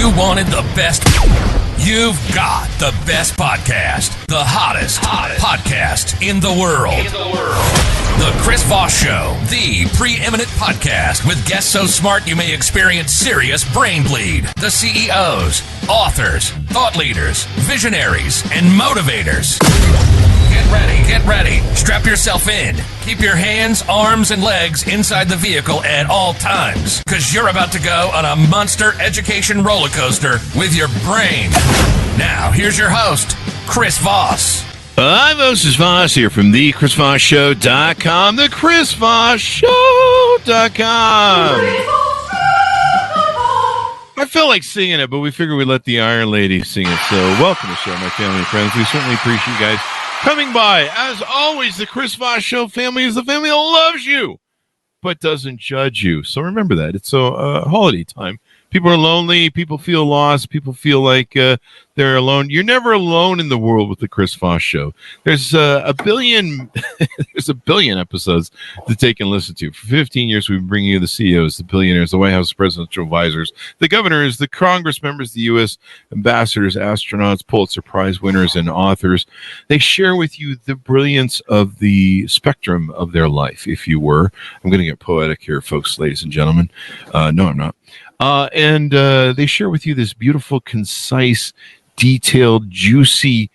You wanted the best. You've got the best podcast. The hottest podcast in the world. The Chris Voss Show, the preeminent podcast with guests so smart you may experience serious brain bleed. The CEOs, authors, thought leaders, visionaries, and motivators. Get ready. Strap yourself in. Keep your hands, arms, and legs inside the vehicle at all times, because you're about to go on a monster education roller coaster with your brain. Now, here's your host, Chris Voss. I'm Moses Voss here from thechrisvossshow.com, thechrisvossshow.com. I felt like singing it, but we figured we'd let the Iron Lady sing it. So welcome to the show, my family and friends. We certainly appreciate you guys coming by. As always, the Chris Voss Show family is the family that loves you, but doesn't judge you. So remember that. It's a holiday time. People are lonely. People feel lost. People feel like they're alone. You're never alone in the world with the Chris Voss Show. There's a billion episodes that they can listen to. For 15 years, we've been bringing you the CEOs, the billionaires, the White House presidential advisors, the governors, the Congress members, the U.S. ambassadors, astronauts, Pulitzer Prize winners, and authors. They share with you the brilliance of the spectrum of their life, if you were. I'm going to get poetic here, folks, ladies and gentlemen. No, I'm not. And they share with you this beautiful, concise, detailed, juicy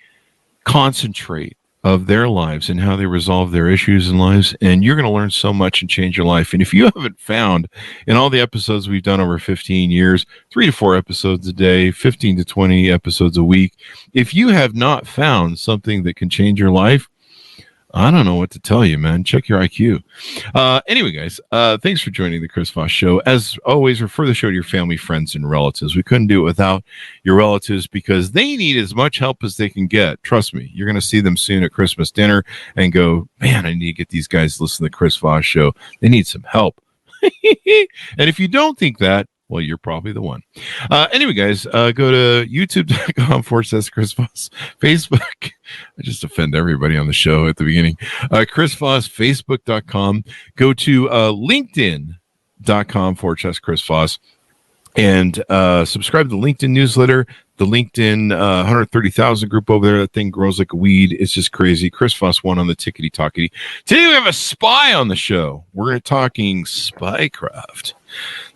concentrate of their lives and how they resolve their issues in lives. And you're going to learn so much and change your life. And if you haven't found in all the episodes we've done over 15 years, 3 to 4 episodes a day, 15 to 20 episodes a week, if you have not found something that can change your life, I don't know what to tell you, man. Check your IQ. Anyway, guys, thanks for joining the Chris Voss Show. As always, refer the show to your family, friends, and relatives. We couldn't do it without your relatives because they need as much help as they can get. Trust me, you're going to see them soon at Christmas dinner and go, man, I need to get these guys to listen to the Chris Voss Show. They need some help. And if you don't think that, well, you're probably the one. Anyway, guys, go to youtube.com/Chris Voss. Facebook. I just offend everybody on the show at the beginning. Chris Voss, Facebook.com. Go to LinkedIn.com/Chris Voss. And subscribe to the LinkedIn newsletter, the LinkedIn 130,000 group over there. That thing grows like a weed. It's just crazy. Chris Voss won on the tickety-tockety. Today we have a spy on the show. We're talking spycraft.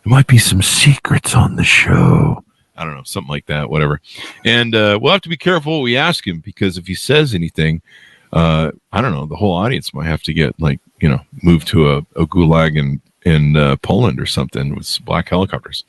There might be some secrets on the show. I don't know, something like that, whatever. And we'll have to be careful what we ask him, because if he says anything, I don't know, the whole audience might have to get, moved to a gulag in Poland or something with black helicopters.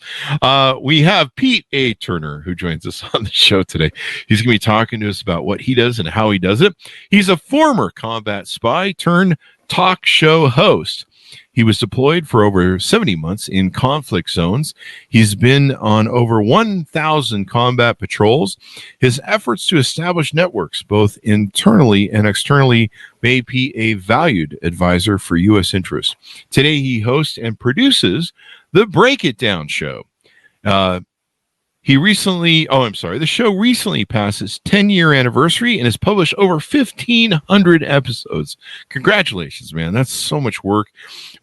We have Pete A. Turner, who joins us on the show today. He's going to be talking to us about what he does and how he does it. He's a former combat spy turned talk show host. He was deployed for over 70 months in conflict zones. He's been on over 1,000 combat patrols. His efforts to establish networks, both internally and externally, made Pete a valued advisor for U.S. interests. Today, he hosts and produces the Break It Down show. The show recently passed its 10-year anniversary and has published over 1,500 episodes. Congratulations, man. That's so much work,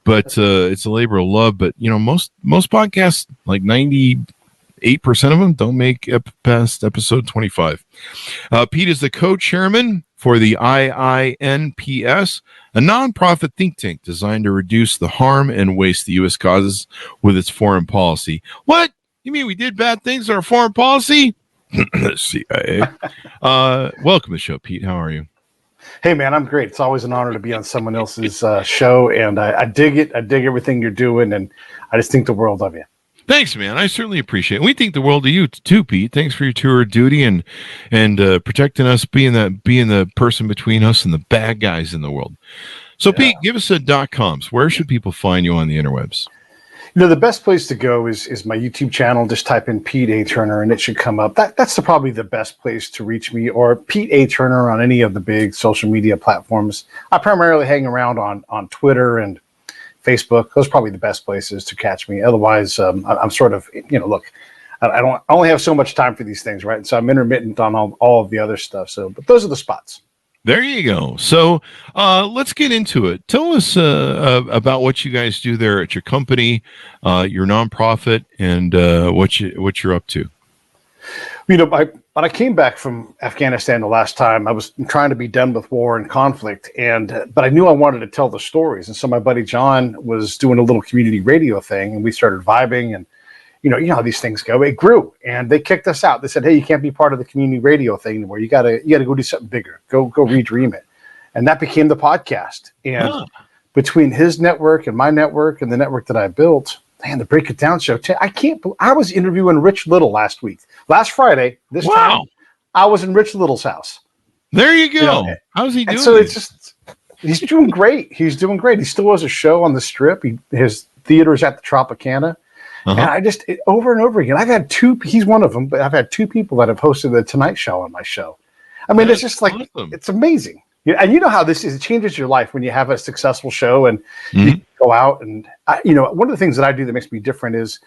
but it's a labor of love. But, most podcasts, like 98% of them, don't make past episode 25. Pete is the co-chairman for the IINPS, a nonprofit think tank designed to reduce the harm and waste the U.S. causes with its foreign policy. What? You mean we did bad things in our foreign policy? CIA. Welcome to the show, Pete. How are you? Hey, man, I'm great. It's always an honor to be on someone else's show, and I dig it. I dig everything you're doing, and I just think the world of you. Thanks, man. I certainly appreciate it. We think the world of you too, Pete. Thanks for your tour of duty and protecting us, being the person between us and the bad guys in the world. So, yeah. Pete, give us a .coms. Where should people find you on the interwebs? The best place to go is my YouTube channel. Just type in Pete A. Turner, and it should come up. That's probably the best place to reach me, or Pete A. Turner on any of the big social media platforms. I primarily hang around on Twitter and Facebook. Those are probably the best places to catch me. Otherwise, I'm sort of, look, I only have so much time for these things, right? So I'm intermittent on all of the other stuff. But those are the spots. There you go. So let's get into it. Tell us about what you guys do there at your company, your nonprofit, and what you're up to. When I came back from Afghanistan the last time, I was trying to be done with war and conflict, but I knew I wanted to tell the stories. And so my buddy John was doing a little community radio thing, and we started vibing. And you know how these things go. It grew, and they kicked us out. They said, "Hey, you can't be part of the community radio thing anymore. You gotta go do something bigger. Go redream it." And that became the podcast. And between his network and my network and the network that I built, man, the Break It Down show. I was interviewing Rich Little last Friday. This time, I was in Rich Little's house. There you go. How's he doing? So he's doing great. He's doing great. He still has a show on the Strip. His theater is at the Tropicana. And I over and over again, I've had he's one of them, but I've had two people that have hosted the Tonight Show on my show. I mean, it's just like, It's amazing. Yeah, and you know how this is. It changes your life when you have a successful show and you go out. And one of the things that I do that makes me different is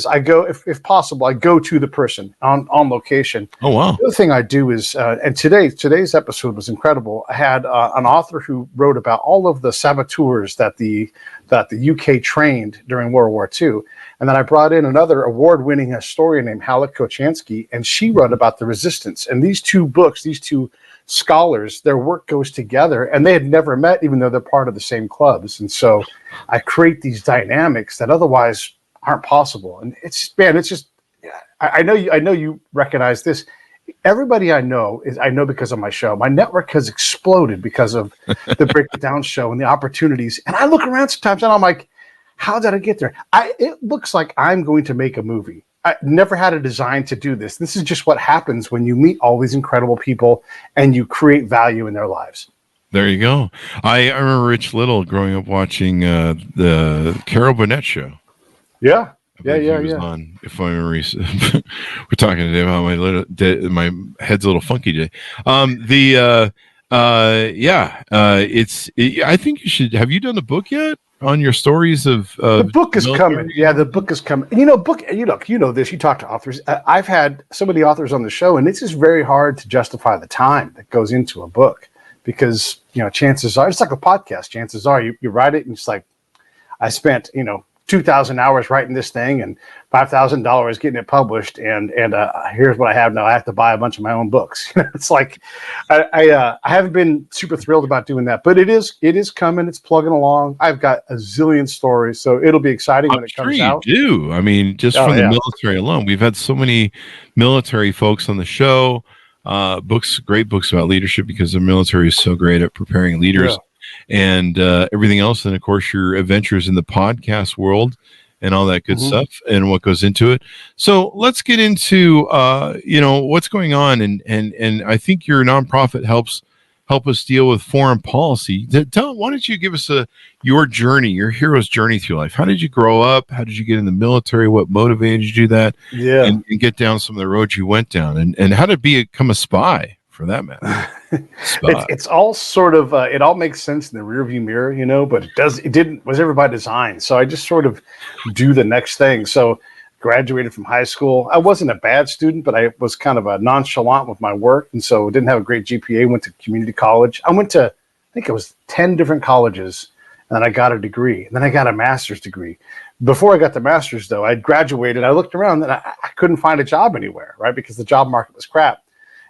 I go, if possible, I go to the person on location. Oh, wow. The other thing I do is, and today's episode was incredible. I had an author who wrote about all of the saboteurs that the UK trained during World War II. And then I brought in another award-winning historian named Haluk Kochansky, and she wrote about the resistance. And these two scholars, their work goes together, and they had never met, even though they're part of the same clubs. And so I create these dynamics that otherwise aren't possible. And it's just, I know you recognize this. Everybody I know because of my show. My network has exploded because of the Break It Down show and the opportunities. And I look around sometimes and I'm like, how did I get there? It looks like I'm going to make a movie. I never had a design to do this. This is just what happens when you meet all these incredible people and you create value in their lives. There you go. I remember Rich Little growing up watching the Carol Burnett show. Yeah. On, if I remember, we're talking today about my head's a little funky today. I think you should. Have you done the book yet on your stories of the book is coming? Yeah, the book is coming. You know this. You talk to authors. I've had so many authors on the show, and it's just very hard to justify the time that goes into a book because chances are it's like a podcast. Chances are you write it and it's like I spent 2,000 hours writing this thing and $5,000 getting it published, and here's what I have now. I have to buy a bunch of my own books. It's like I haven't been super thrilled about doing that, but it is coming. It's plugging along. I've got a zillion stories, so it'll be exciting when it comes out. You do. I mean, just from the military alone, we've had so many military folks on the show. Great books about leadership because the military is so great at preparing leaders. Yeah. And everything else, and of course your adventures in the podcast world and all that good stuff and what goes into it. So let's get into what's going on, and I think your nonprofit help us deal with foreign policy. Why don't you give us your journey, your hero's journey through life? How did you grow up? How did you get in the military? What motivated you to do that? Yeah, and get down some of the roads you went down, and how to become a spy. For that matter, it's all sort of it all makes sense in the rearview mirror, but it didn't was ever by design. So I just sort of do the next thing. So graduated from high school. I wasn't a bad student, but I was kind of a nonchalant with my work, and so didn't have a great GPA. Went to community college. I went to I think it was 10 different colleges, and then I got a degree, and then I got a master's degree. Before I got the master's, though, I graduated. I looked around and I couldn't find a job anywhere, right? Because the job market was crap.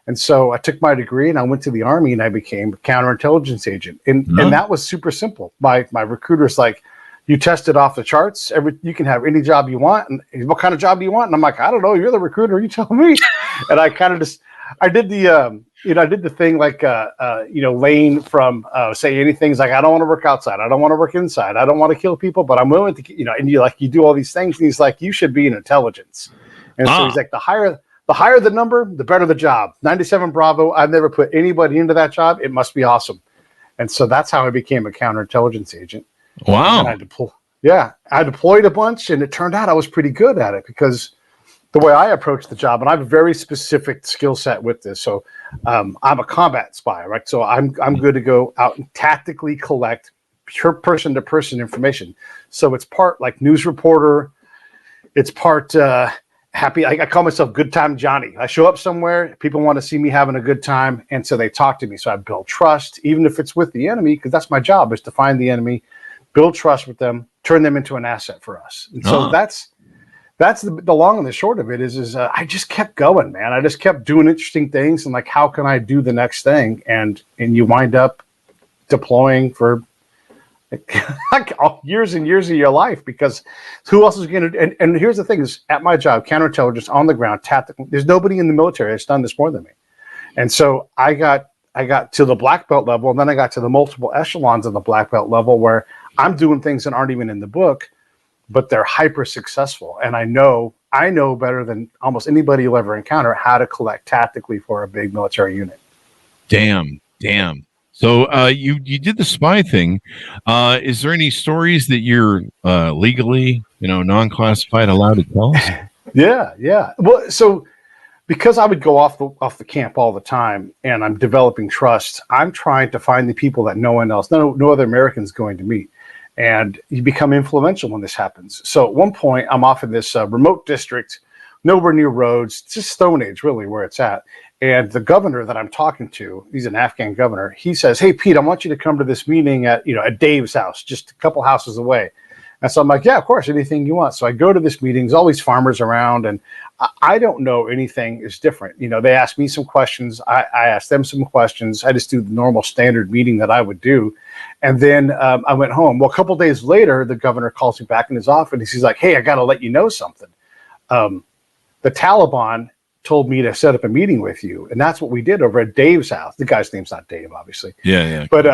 And so I took my degree and I went to the Army and I became a counterintelligence agent. And that was super simple. My recruiter's like, you tested off the charts. You can have any job you want. And what kind of job do you want? And I'm like, I don't know. You're the recruiter. You tell me. And I kind of I did the thing like, Lane from Say Anything. He's like, I don't want to work outside. I don't want to work inside. I don't want to kill people, but I'm willing to, and you do all these things. And he's like, you should be in intelligence. And so he's like, the higher the number, the better the job. 97 Bravo. I've never put anybody into that job. It must be awesome. And so that's how I became a counterintelligence agent. Wow. And I deployed a bunch, and it turned out I was pretty good at it because the way I approach the job, and I have a very specific skill set with this. So I'm a combat spy, right? So I'm good to go out and tactically collect pure person-to-person information. So it's part like news reporter. It's part happy. I call myself Good Time Johnny. I show up somewhere, people want to see me having a good time, and so they talk to me. So I build trust, even if it's with the enemy, because that's my job, is to find the enemy, build trust with them, turn them into an asset for us. And so that's the long and the short of it is I just kept going, man. I just kept doing interesting things and like, how can I do the next thing? And you wind up deploying for like years and years of your life, because who else is going to? And here's the thing: is at my job, counterintelligence on the ground, tactical. There's nobody in the military that's done this more than me. And so I got to the black belt level, and then I got to the multiple echelons of the black belt level, where I'm doing things that aren't even in the book, but they're hyper successful. And I know better than almost anybody you'll ever encounter how to collect tactically for a big military unit. Damn. So you did the spy thing. Is there any stories that you're legally, non-classified, allowed to tell us? Yeah. Well, so because I would go off the camp all the time, and I'm developing trust, I'm trying to find the people that no one else, no other American's going to meet. And you become influential when this happens. So at one point, I'm off in this remote district, nowhere near roads, it's just Stone Age, really, where it's at. And the governor that I'm talking to, he's an Afghan governor. He says, "Hey, Pete, I want you to come to this meeting at Dave's house, just a couple houses away." And so I'm like, "Yeah, of course, anything you want." So I go to this meeting. There's always farmers around, and I don't know anything is different. They ask me some questions. I ask them some questions. I just do the normal standard meeting that I would do. And then I went home. Well, a couple of days later, the governor calls me back in his office. He's like, "Hey, I got to let you know something. The Taliban told me to set up a meeting with you." And that's what we did over at Dave's house. The guy's name's not Dave, obviously. Yeah. But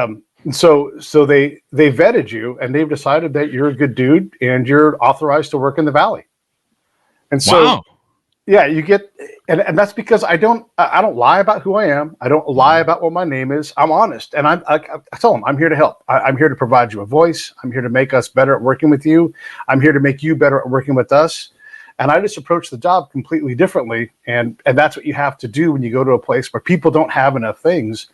so they vetted you, and they've decided that you're a good dude and you're authorized to work in the Valley. And so, wow. Yeah, you get, and that's because I don't lie about who I am. I don't lie about what my name is. I'm honest, and I tell them I'm here to help. I'm here to provide you a voice. I'm here to make us better at working with you. I'm here to make you better at working with us. And I just approach the job completely differently. And that's what you have to do when you go to a place where people don't have enough things.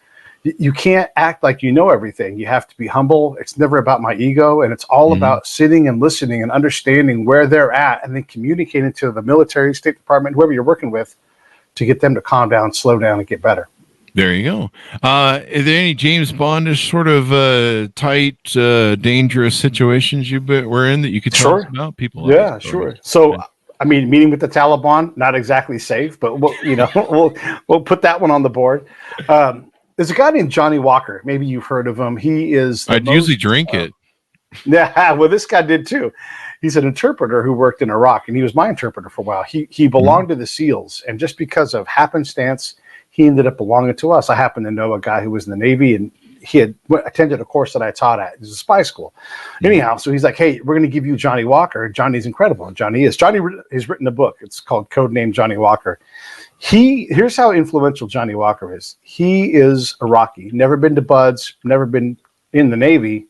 You can't act like you know everything. You have to be humble. It's never about my ego. And it's all about sitting and listening and understanding where they're at, and then communicating to the military, State Department, whoever you're working with, to get them to calm down, slow down, and get better. There you go. Are there any James Bondish sort of tight, dangerous situations you were in that you could tell us about? People, yeah, sure. So, I mean, meeting with the Taliban, not exactly safe, but we'll put that one on the board. There's a guy named Johnny Walker. Maybe you've heard of him. He is. I'd usually drink it. Yeah, well, this guy did too. He's an interpreter who worked in Iraq, and he was my interpreter for a while. He belonged to the SEALs, and just because of happenstance, he ended up belonging to us. I happen to know a guy who was in the Navy, and he had attended a course that I taught at. It was a spy school. Anyhow, so he's like, "Hey, we're going to give you Johnny Walker." Johnny's incredible. And Johnny has written a book. It's called Codename Johnny Walker. Here's how influential Johnny Walker is. He is Iraqi, never been to BUD/S, never been in the Navy,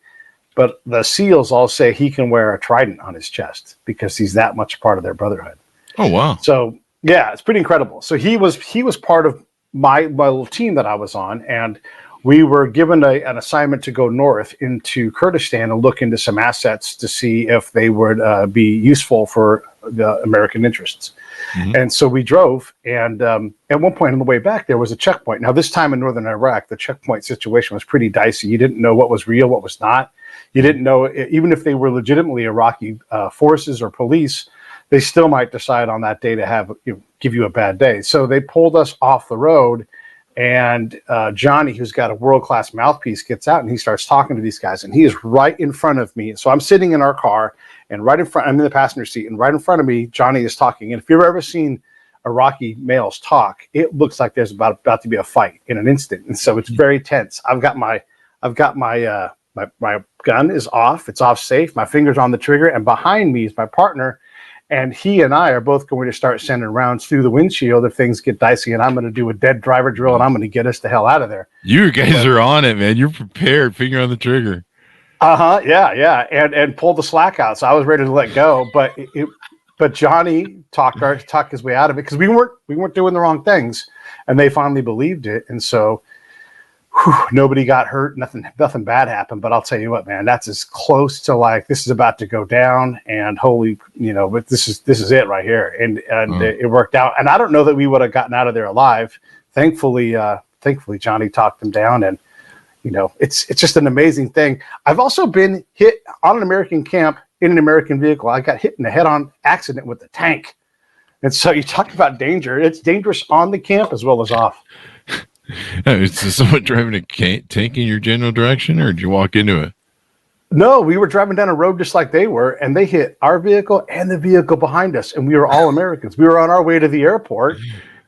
but the SEALs all say he can wear a trident on his chest because he's that much part of their brotherhood. Oh, wow. So yeah, it's pretty incredible. So he was part of my little team that I was on, and we were given an assignment to go north into Kurdistan and look into some assets to see if they would be useful for the American interests. And so we drove, and at one point on the way back, there was a checkpoint. Now, this time in northern Iraq, the checkpoint situation was pretty dicey. You didn't know what was real, what was not. You didn't know, even if they were legitimately Iraqi forces or police, they still might decide on that day to give you a bad day. So they pulled us off the road, and Johnny, who's got a world-class mouthpiece, gets out, and he starts talking to these guys, and he is right in front of me. So I'm sitting in our car, and right in front, I'm in the passenger seat, and right in front of me, Johnny is talking. And if you've ever seen Iraqi males talk, it looks like there's about to be a fight in an instant, and so it's very tense. I've got my gun is off, it's off safe, my finger's on the trigger, and behind me is my partner, and he and I are both going to start sending rounds through the windshield if things get dicey, and I'm going to do a dead driver drill, and I'm going to get us the hell out of there. You guys are on it, man. You're prepared, finger on the trigger. Yeah, and pulled the slack out, so I was ready to let go, but Johnny talked his way out of it, because we weren't doing the wrong things, and they finally believed it, and so nobody got hurt, nothing bad happened. But I'll tell you what, man, that's as close to like this is about to go down, and but this is it right here, and it worked out, and I don't know that we would have gotten out of there alive. Thankfully, Johnny talked them down, and it's just an amazing thing. I've also been hit on an American camp in an American vehicle. I got hit in a head-on accident with a tank. And so you talk about danger. It's dangerous on the camp as well as off. Is someone driving a tank in your general direction, or did you walk into it? No, we were driving down a road just like they were, and they hit our vehicle and the vehicle behind us, and we were all Americans. We were on our way to the airport,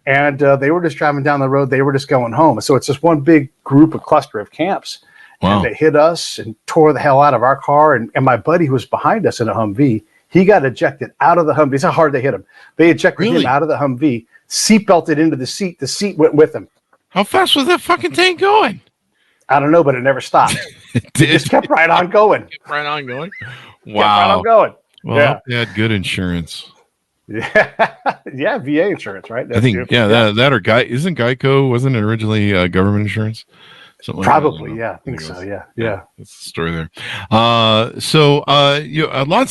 and they were just driving down the road. They were just going home. So it's just one big group, a cluster of camps. Wow. And they hit us and tore the hell out of our car. And my buddy who was behind us in a Humvee, he got ejected out of the Humvee. That's how hard they hit him. They ejected him out of the Humvee, seatbelted into the seat. The seat went with him. How fast was that fucking tank going? I don't know, but it never stopped. It just kept right on going. Right on going. Wow. Kept right on going. Well, yeah. They had good insurance. Yeah, yeah, VA insurance, right? That's that or isn't Geico, wasn't it originally government insurance? Something Probably, like that, I think so. Yeah. That's the story there. Lots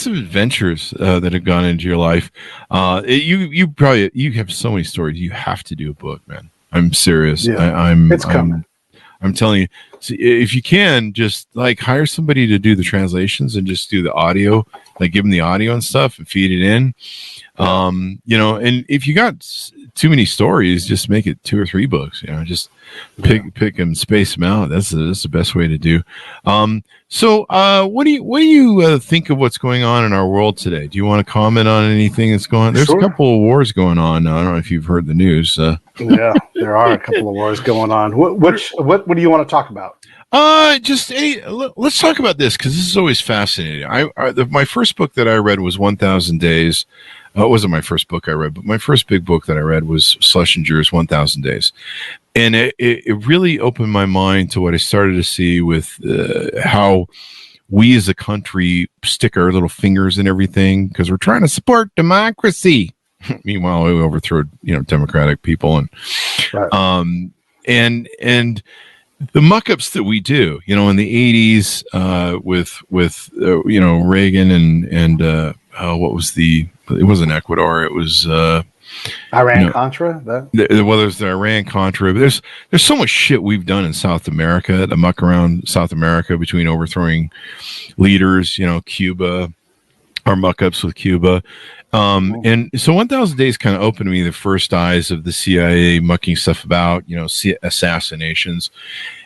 of adventures that have gone into your life. You have so many stories. You have to do a book, man. I'm serious. Yeah. It's coming. I'm telling you, if you can, just like hire somebody to do the translations and just do the audio, like give them the audio and stuff and feed it in. And if you got too many stories, just make it 2 or 3 books, just pick them, space them out. That's the best way to do. What do you think of what's going on in our world today? Do you want to comment on anything that's going on? There's a couple of wars going on. I don't know if you've heard the news. Yeah, there are a couple of wars going on. What do you want to talk about? Let's talk about this because this is always fascinating. My first book that I read was 1,000 Days. It wasn't my first book I read, but my first big book that I read was Schlesinger's 1,000 Days. And it really opened my mind to what I started to see with how we as a country stick our little fingers in everything because we're trying to support democracy. Meanwhile, we overthrow, democratic people and the muck-ups that we do, in the 80s with Reagan and what was it wasn't Ecuador, it was Iran-Contra? There's the Iran-Contra. But there's so much shit we've done in South America, the muck around South America between overthrowing leaders, Cuba, our muck-ups with Cuba. And so 1,000 Days kind of opened me the first eyes of the CIA mucking stuff about, assassinations.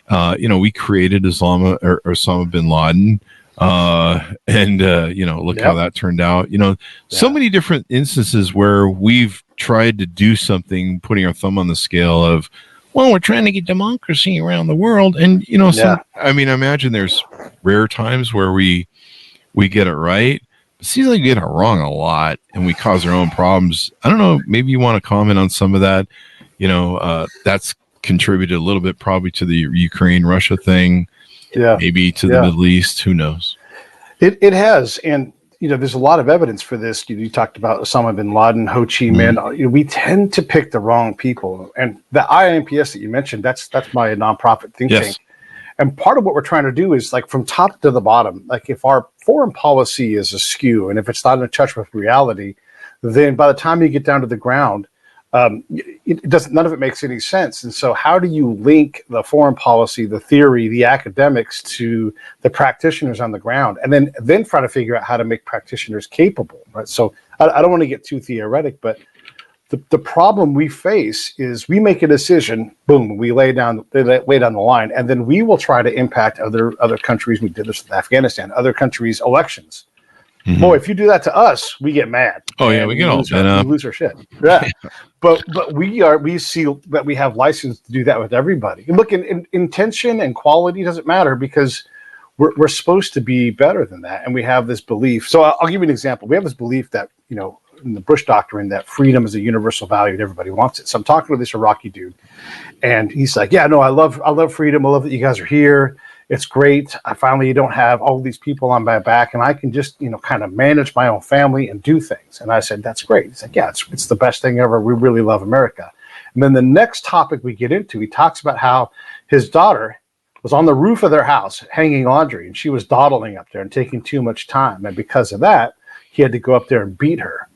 We created Osama bin Laden. Look how that turned out. So many different instances where we've tried to do something, putting our thumb on the scale of, well, we're trying to get democracy around the world. And, I imagine there's rare times where we get it right. It seems like we get it wrong a lot and we cause our own problems. I don't know. Maybe you want to comment on some of that. That's contributed a little bit probably to the Ukraine-Russia thing. Yeah. Maybe to the Middle East. Who knows? It has. And, there's a lot of evidence for this. You talked about Osama bin Laden, Ho Chi Minh. We tend to pick the wrong people. And the INPS that you mentioned, that's my nonprofit think tank. And part of what we're trying to do is like from top to the bottom, like if our foreign policy is askew and if it's not in touch with reality, then by the time you get down to the ground, none of it makes any sense. And so how do you link the foreign policy, the theory, the academics to the practitioners on the ground, and then try to figure out how to make practitioners capable, right? So I don't want to get too theoretic, but the problem we face is we make a decision, boom, we lay down the line, and then we will try to impact other countries. We did this with Afghanistan, other countries' elections. Mm-hmm. Boy, if you do that to us, we get mad. Oh yeah, we get all bent up. We lose our shit. Yeah, but we see that we have license to do that with everybody. And look, in intention and quality doesn't matter because we're supposed to be better than that, and we have this belief. So I'll give you an example. We have this belief that in the Bush doctrine that freedom is a universal value and everybody wants it. So I'm talking to this Iraqi dude, and he's like, "Yeah, no, I love freedom. I love that you guys are here. It's great. I finally don't have all these people on my back and I can just, kind of manage my own family and do things." And I said, "That's great." He's like, "Yeah, it's the best thing ever. We really love America." And then the next topic we get into, he talks about how his daughter was on the roof of their house hanging laundry and she was dawdling up there and taking too much time. And because of that, he had to go up there and beat her.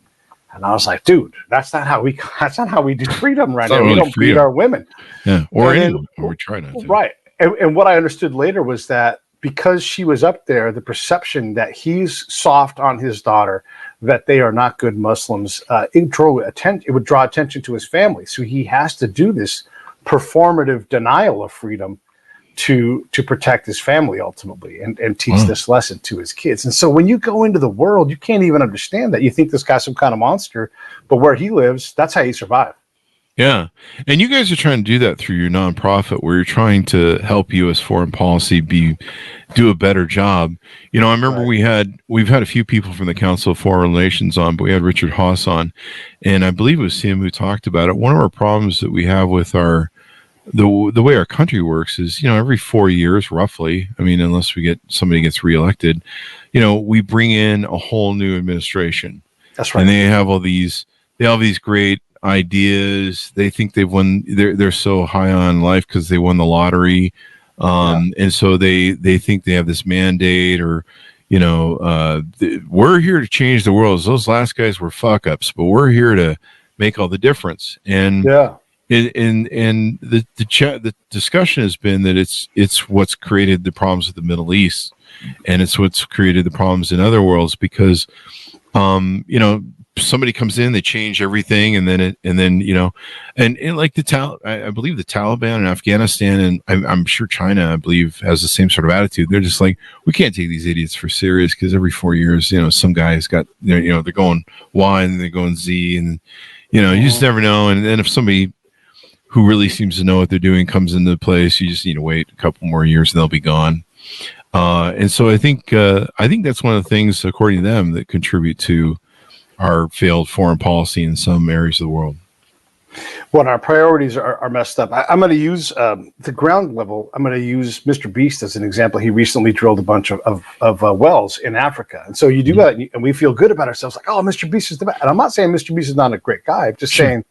And I was like, dude, that's not how we do freedom right now. We don't beat our women. Yeah. Or we try not to. Right. And what I understood later was that because she was up there, the perception that he's soft on his daughter, that they are not good Muslims, it would draw attention to his family. So he has to do this performative denial of freedom to protect his family ultimately, and teach this lesson to his kids. And so when you go into the world, you can't even understand that. You think this guy's some kind of monster, but where he lives, that's how you survive. Yeah. And you guys are trying to do that through your nonprofit, where you're trying to help U.S. foreign policy do a better job. You know, I remember we've had a few people from the Council of Foreign Relations on, but we had Richard Voss on, and I believe it was him who talked about it. One of our problems that we have with the way our country works is, you know, every 4 years, roughly, I mean, unless somebody gets reelected, you know, we bring in a whole new administration. That's right. And they have these great ideas. They think they've won. They're so high on life because they won the lottery, and so they think they have this mandate, or you know, we're here to change the world. Those last guys were fuck ups, but we're here to make all the difference. And the discussion has been that it's what's created the problems of the Middle East, and it's what's created the problems in other worlds, because you know, somebody comes in, they change everything, and then you know, and like I believe the Taliban in Afghanistan, and I'm sure China, I believe, has the same sort of attitude. They're just like, we can't take these idiots for serious, because every 4 years, you know, some guy's got, you know, they're going Y and they're going Z, and you know, you just never know. And then if somebody who really seems to know what they're doing comes into place, you just need to wait a couple more years and they'll be gone. And so I think that's one of the things, according to them, that contribute to our failed foreign policy in some areas of the world. When our priorities are messed up, I'm going to use the ground level. I'm going to use Mr. Beast as an example. He recently drilled a bunch of wells in Africa. And so you do that, and we feel good about ourselves, like, oh, Mr. Beast is the best. And I'm not saying Mr. Beast is not a great guy. I'm just saying,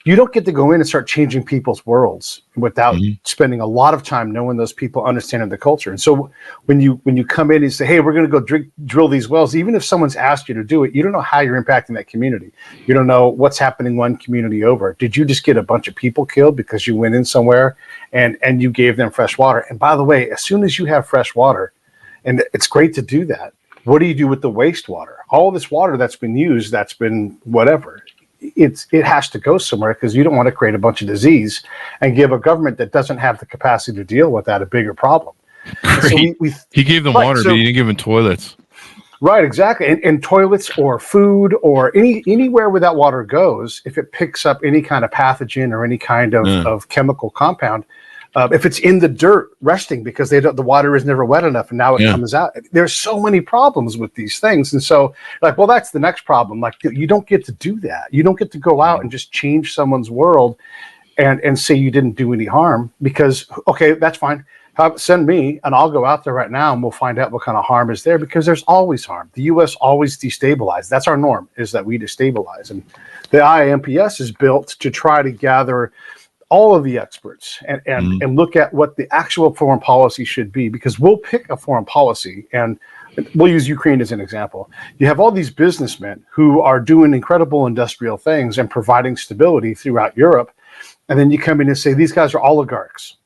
you don't get to go in and start changing people's worlds without spending a lot of time knowing those people, understanding the culture. And so when you come in and say, hey, we're going to go drill these wells, even if someone's asked you to do it, you don't know how you're impacting that community. You don't know what's happening one community over. Did you just get a bunch of people killed because you went in somewhere and you gave them fresh water? And by the way, as soon as you have fresh water, and it's great to do that, what do you do with the wastewater? All this water that's been used, that's been whatever, it has to go somewhere, because you don't want to create a bunch of disease and give a government that doesn't have the capacity to deal with that a bigger problem. So he gave them water, but he didn't give them toilets. Right, exactly. And toilets or food or anywhere where that water goes, if it picks up any kind of pathogen or any kind of chemical compound, if it's in the dirt resting because the water is never wet enough and now it comes out, there's so many problems with these things. And so, like, well, that's the next problem. Like, you don't get to do that. You don't get to go out and just change someone's world and say you didn't do any harm, because, okay, that's fine. Send me and I'll go out there right now and we'll find out what kind of harm is there, because there's always harm. The U.S. always destabilizes. That's our norm, is that we destabilize. And the IMPS is built to try to gather all of the experts and look at what the actual foreign policy should be, because we'll pick a foreign policy, and we'll use Ukraine as an example. You have all these businessmen who are doing incredible industrial things and providing stability throughout Europe. And then you come in and say, these guys are oligarchs.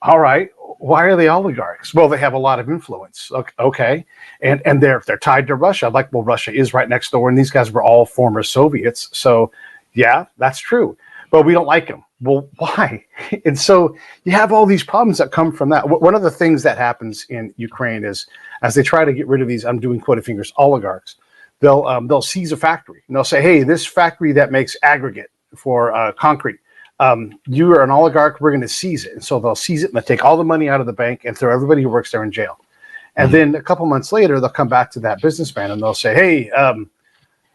All right. Why are they oligarchs? Well, they have a lot of influence. Okay. And they're tied to Russia. Like, well, Russia is right next door, and these guys were all former Soviets. So yeah, that's true. But we don't like them. Well, why? And so you have all these problems that come from that. One of the things that happens in Ukraine is, as they try to get rid of these, I'm doing quoted fingers, oligarchs, they'll seize a factory, and they'll say, hey, this factory that makes aggregate for concrete, you are an oligarch, we're going to seize it. And so they'll seize it, and they'll take all the money out of the bank and throw everybody who works there in jail. And then a couple months later, they'll come back to that businessman and they'll say, hey,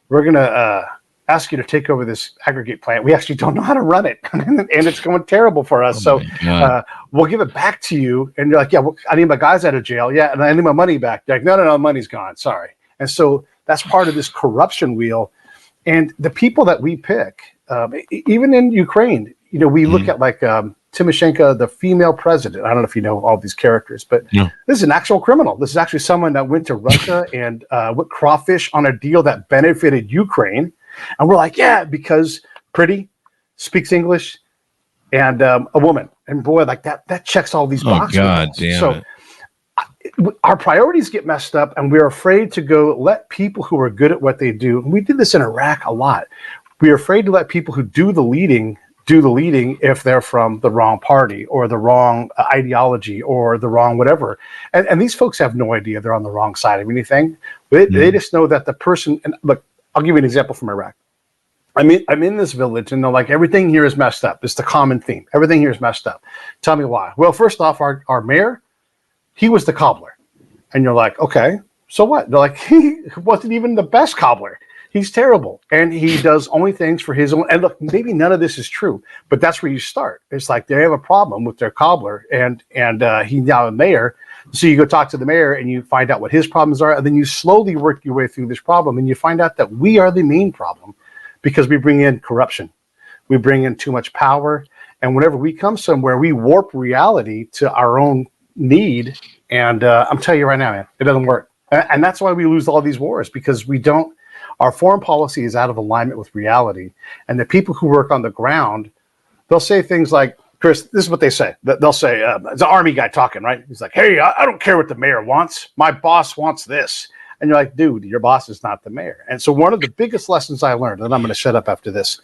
we're going to ask you to take over this aggregate plant. We actually don't know how to run it, and it's going terrible for us. So we'll give it back to you. And you're like, yeah, well, I need my guys out of jail. Yeah, and I need my money back. They're like, no, money's gone. Sorry. And so that's part of this corruption wheel. And the people that we pick, even in Ukraine, you know, we look at like Tymoshenko, the female president. I don't know if you know all these characters, but this is an actual criminal. This is actually someone that went to Russia and went crawfish on a deal that benefited Ukraine. And we're like, yeah, because pretty, speaks English, and a woman. And boy, like that checks all these boxes. God damn it. our priorities get messed up, and we're afraid to go let people who are good at what they do. And we did this in Iraq a lot. We're afraid to let people who do the leading if they're from the wrong party or the wrong ideology or the wrong whatever. And these folks have no idea they're on the wrong side of anything. They just know that the person, and look, I'll give you an example from Iraq. I'm in this village, and they're like, everything here is messed up. It's the common theme. Everything here is messed up. Tell me why. Well, first off, our mayor, he was the cobbler. And you're like, okay, so what? They're like, he wasn't even the best cobbler. He's terrible. And he does only things for his own. And look, maybe none of this is true, but that's where you start. It's like they have a problem with their cobbler, and he's now a mayor. So you go talk to the mayor and you find out what his problems are. And then you slowly work your way through this problem. And you find out that we are the main problem because we bring in corruption. We bring in too much power. And whenever we come somewhere, we warp reality to our own need. And I'm telling you right now, man, it doesn't work. And that's why we lose all these wars, because our foreign policy is out of alignment with reality. And the people who work on the ground, they'll say things like, Chris, this is what they say. They'll say, it's an army guy talking, right? He's like, hey, I don't care what the mayor wants. My boss wants this. And you're like, dude, your boss is not the mayor. And so one of the biggest lessons I learned, and I'm going to shut up after this,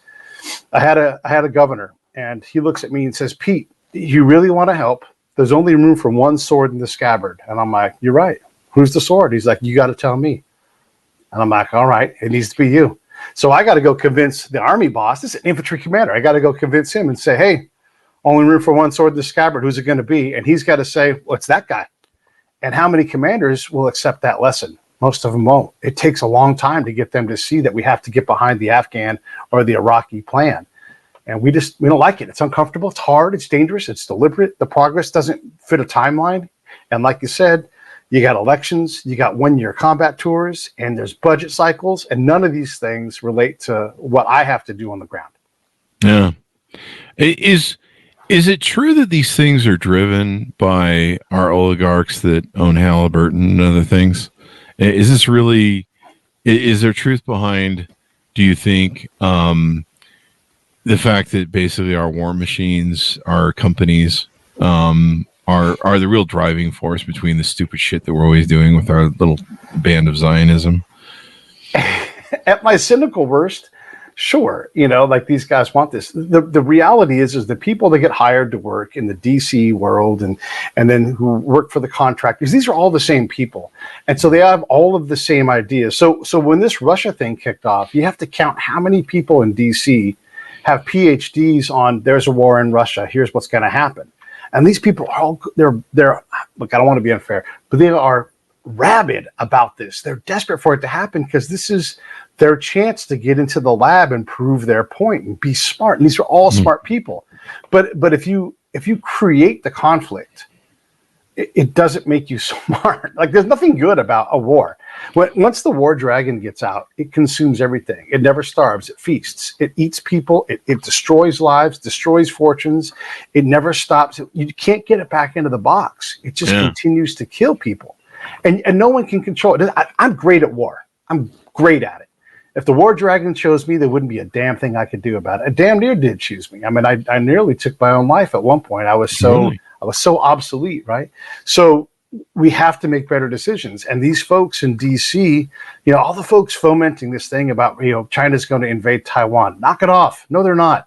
I had a governor, and he looks at me and says, Pete, you really want to help? There's only room for one sword in the scabbard. And I'm like, you're right. Who's the sword? He's like, you got to tell me. And I'm like, all right, it needs to be you. So I got to go convince the army boss. This is an infantry commander. I got to go convince him and say, hey, only room for one sword in the scabbard. Who's it going to be? And he's got to say, well, it's that guy. And how many commanders will accept that lesson? Most of them won't. It takes a long time to get them to see that we have to get behind the Afghan or the Iraqi plan. And we don't like it. It's uncomfortable. It's hard. It's dangerous. It's deliberate. The progress doesn't fit a timeline. And like you said, you got elections, you got one-year combat tours, and there's budget cycles, and none of these things relate to what I have to do on the ground. Yeah. Is it true that these things are driven by our oligarchs that own Halliburton and other things? Is this really, is there truth behind, do you think, the fact that basically our war machines, our companies, are the real driving force between the stupid shit that we're always doing with our little band of Zionism? At my cynical worst, sure. Like these guys want this. The reality is the people that get hired to work in the DC world and then who work for the contractors, these are all the same people. And so they have all of the same ideas. So when this Russia thing kicked off, you have to count how many people in DC have PhDs on there's a war in Russia. Here's what's going to happen. And these people are all, they're look, I don't want to be unfair, but they are rabid about this. They're desperate for it to happen because this is their chance to get into the lab and prove their point and be smart. And these are all smart people. But if you create the conflict, it doesn't make you smart. Like there's nothing good about a war. Once the war dragon gets out, it consumes everything. It never starves. It feasts. It eats people. It destroys lives, destroys fortunes. It never stops. You can't get it back into the box. It just continues to kill people. And no one can control it. I'm great at war. I'm great at it. If the war dragon chose me, there wouldn't be a damn thing I could do about it. It damn near did choose me. I mean, I nearly took my own life at one point. I was so obsolete, right? So we have to make better decisions. And these folks in DC, all the folks fomenting this thing about, China's going to invade Taiwan, knock it off. No, they're not.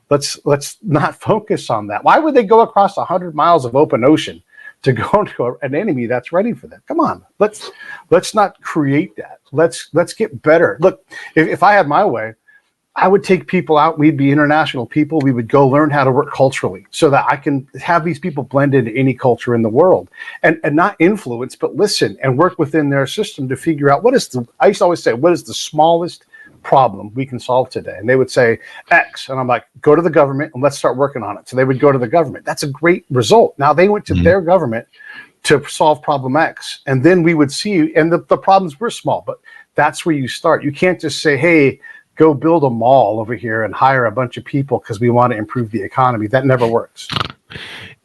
Let's not focus on that. Why would they go across 100 miles of open ocean to go to an enemy that's ready for them? Come on, let's not create that. Let's get better. Look, if I had my way, I would take people out. We'd be international people. We would go learn how to work culturally so that I can have these people blend into any culture in the world and not influence, but listen and work within their system to figure out I used to always say, what is the smallest problem we can solve today? And they would say X. And I'm like, go to the government and let's start working on it. So they would go to the government. That's a great result. Now they went to their government to solve problem X. And then we would see, and the problems were small, but that's where you start. You can't just say, hey, go build a mall over here and hire a bunch of people because we want to improve the economy. That never works.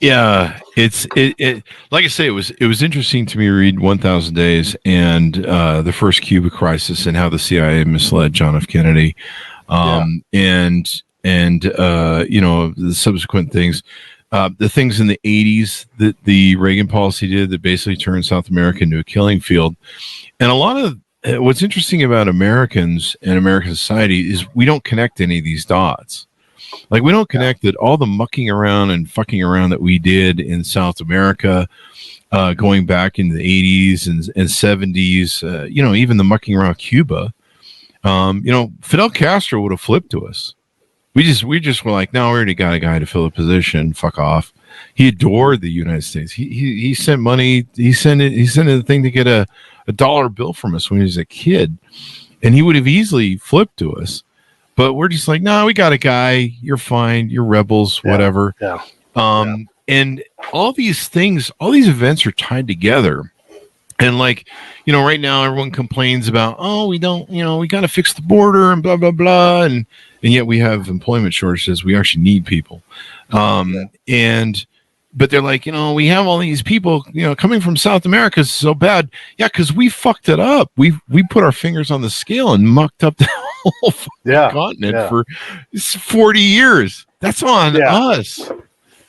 Yeah, it's like I say, it was interesting to me to read 1,000 Days and the first Cuba crisis and how the CIA misled John F. Kennedy, and the subsequent things. the things in the 80s that the Reagan policy did that basically turned South America into a killing field. And a lot of what's interesting about Americans and American society is we don't connect any of these dots. Like, we don't connect that all the mucking around and fucking around that we did in South America, going back into the 80s and 70s, even the mucking around Cuba, Fidel Castro would have flipped to us. We just were like, no, we already got a guy to fill the position. Fuck off. He adored the United States. He sent money. He sent a thing to get a dollar bill from us when he was a kid, and he would have easily flipped to us. But we're just like, no, we got a guy. You're fine. You're rebels, whatever. Yeah. And all these things, all these events are tied together. And like, right now everyone complains about, we don't, we got to fix the border and blah, blah, blah. And yet we have employment shortages. We actually need people. But they're like, we have all these people, coming from South America is so bad. Yeah, because we fucked it up. We put our fingers on the scale and mucked up the whole continent for 40 years. That's on us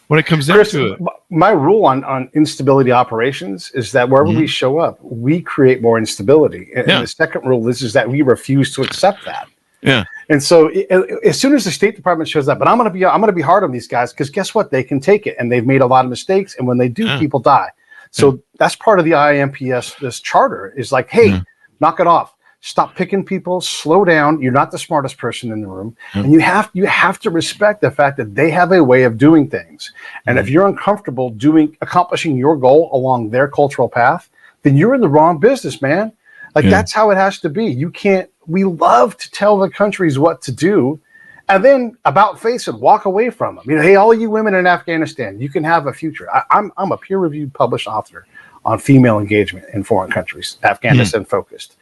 when it comes down to it. My rule on instability operations is that wherever we show up, we create more instability. And the second rule is that we refuse to accept that. Yeah. And so as soon as the State Department shows up, and I'm going to be hard on these guys, because guess what? They can take it, and they've made a lot of mistakes. And when they do, people die. So that's part of the IMPS. This charter is like, hey, knock it off. Stop picking people. Slow down. You're not the smartest person in the room, and you have to respect the fact that they have a way of doing things. And if you're uncomfortable accomplishing your goal along their cultural path, then you're in the wrong business, man. Like that's how it has to be. You can't. We love to tell the countries what to do, and then about face it, walk away from them. Hey, all you women in Afghanistan, you can have a future. I'm a peer-reviewed, published author on female engagement in foreign countries, Afghanistan focused.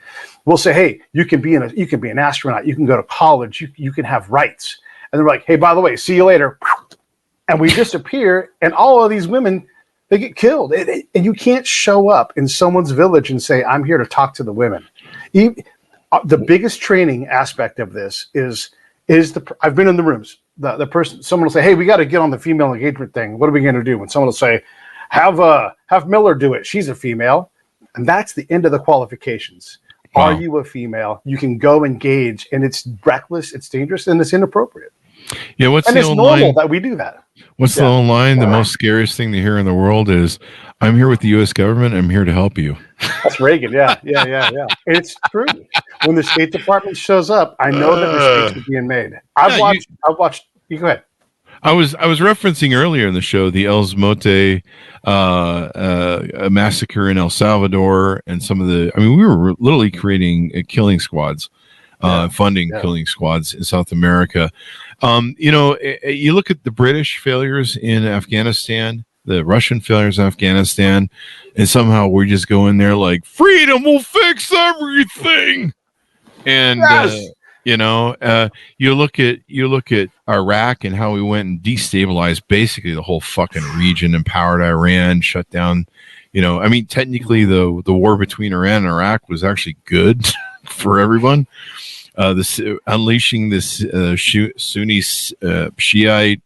We'll say, hey, you can be an astronaut, you can go to college, you can have rights. And they're like, hey, by the way, see you later. And we disappear, and all of these women, they get killed. And you can't show up in someone's village and say, I'm here to talk to the women. The biggest training aspect of this is I've been in the rooms. The person, someone will say, hey, we got to get on the female engagement thing. What are we going to do? And someone will say, have Miller do it. She's a female. And that's the end of the qualifications. Wow. Are you a female? You can go engage, and it's reckless, it's dangerous, and it's inappropriate. Yeah, and it's normal that we do that. What's the old line? The most scariest thing to hear in the world is, I'm here with the U.S. government. I'm here to help you. That's Reagan. Yeah. It's true. When the State Department shows up, I know that mistakes are being made. I've watched. You go ahead. I was referencing earlier in the show the El Mote massacre in El Salvador, and some of the. I mean, we were literally creating killing squads, funding killing squads in South America. You look at the British failures in Afghanistan, the Russian failures in Afghanistan, and somehow we just go in there like freedom will fix everything, and. You look at Iraq and how we went and destabilized basically the whole fucking region, empowered Iran, shut down. Technically the war between Iran and Iraq was actually good for everyone. Unleashing this Sunni Shiite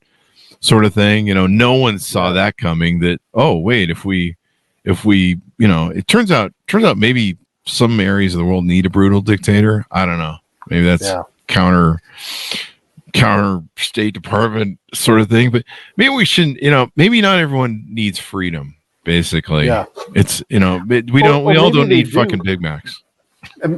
sort of thing. No one saw that coming. That if we it turns out maybe some areas of the world need a brutal dictator. I don't know. Maybe that's counter State Department sort of thing, but maybe we shouldn't. Maybe not everyone needs freedom. Basically, it's we all don't need fucking Big Macs.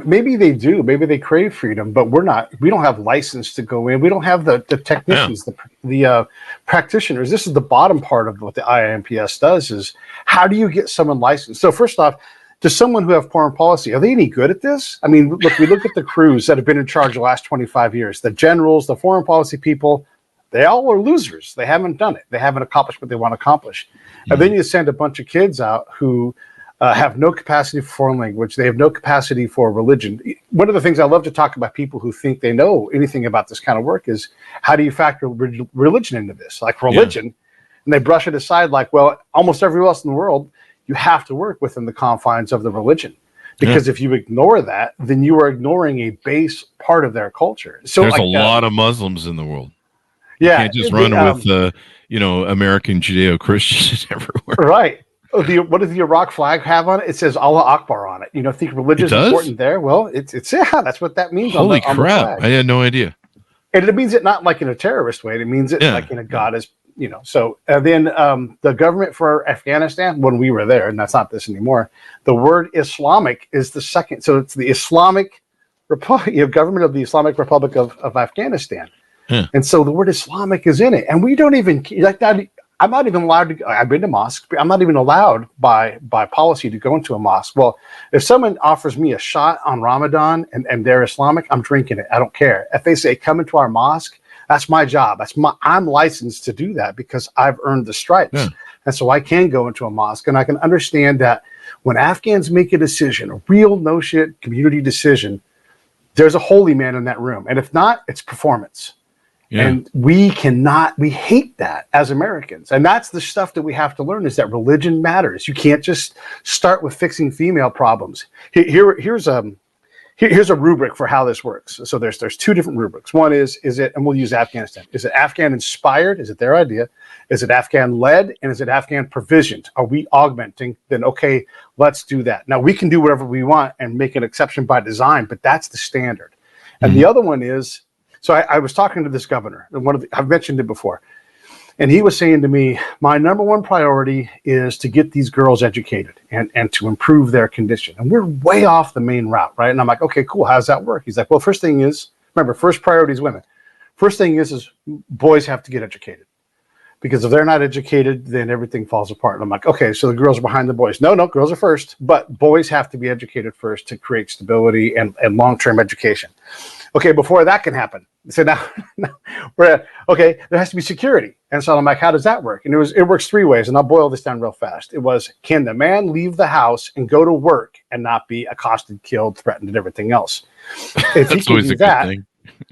Maybe they do. Maybe they crave freedom, but we're not. We don't have license to go in. We don't have the technicians, the practitioners. This is the bottom part of what the IMPS does: is how do you get someone licensed? So first off, to someone who have foreign policy, are they any good at this? I mean, look, we look at the crews that have been in charge the last 25 years, the generals, the foreign policy people, they all are losers. They haven't done it. They haven't accomplished what they want to accomplish. And then you send a bunch of kids out who have no capacity for foreign language. They have no capacity for religion. One of the things I love to talk about people who think they know anything about this kind of work is, how do you factor religion into this? Like religion, and they brush it aside like, well, almost everywhere else in the world, you have to work within the confines of the religion, because if you ignore that, then you are ignoring a base part of their culture. So there's a lot of Muslims in the world. You Yeah, can't just run with American Judeo-Christians everywhere. right. Oh, what does the Iraq flag have on it? It says Allah Akbar on it. Think religion is important there? Well, it's yeah, that's what that means. Holy on the crap! flag. I had no idea. And it means it not like in a terrorist way. It means it like in a God is, So then the government for Afghanistan, when we were there, and that's not this anymore, the word Islamic is the second. So it's the Islamic Republic, government of the Islamic Republic of Afghanistan. Yeah. And so the word Islamic is in it. And we don't even like that. I'm not even allowed to go. I've been to mosques. I'm not even allowed by policy to go into a mosque. Well, if someone offers me a shot on Ramadan and they're Islamic, I'm drinking it. I don't care. If they say, come into our mosque, that's my job. I'm licensed to do that because I've earned the stripes. Yeah. And so I can go into a mosque, and I can understand that when Afghans make a decision, a real no shit community decision, there's a holy man in that room. And if not, it's performance. Yeah. And we hate that as Americans. And that's the stuff that we have to learn, is that religion matters. You can't just start with fixing female problems. Here's a rubric for how this works. So there's two different rubrics. One is it, and we'll use Afghanistan. Is it Afghan inspired? Is it their idea? Is it Afghan led? And is it Afghan provisioned? Are we augmenting? Then, okay, let's do that. Now we can do whatever we want and make an exception by design, but that's the standard. And the other one is, so I was talking to this governor, and I've mentioned it before, and he was saying to me, my number one priority is to get these girls educated and to improve their condition. And we're way off the main route, right? And I'm like, okay, cool. How does that work? He's like, well, first thing is, remember, first priority is women. First thing is boys have to get educated. Because if they're not educated, then everything falls apart. And I'm like, okay, so the girls are behind the boys. No, girls are first, but boys have to be educated first to create stability and long-term education. Okay, before that can happen. So now there has to be security. And so I'm like, how does that work? And it works three ways, and I'll boil this down real fast. It was, can the man leave the house and go to work and not be accosted, killed, threatened, and everything else? If he can do that,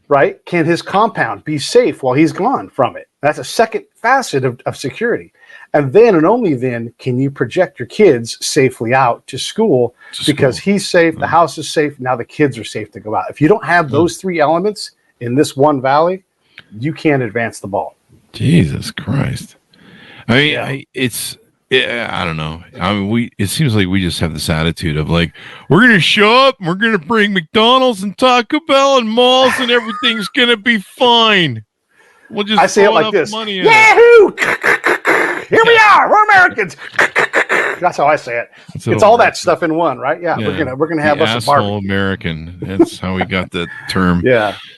right, can his compound be safe while he's gone from it? That's a second facet of security. And then and only then can you project your kids safely out to school because he's safe, the house is safe, now the kids are safe to go out. If you don't have those three elements in this one valley, you can't advance the ball. Jesus Christ. I mean, I don't know. I mean, it seems like we just have this attitude of like, we're going to show up and we're going to bring McDonald's and Taco Bell and malls and everything's going to be fine. We'll just I say it like this. Yahoo! Here we are. We're Americans. That's how I say it. It's all that stuff in one, right? Yeah. We're gonna have us a barbecue. American. That's how we got the term.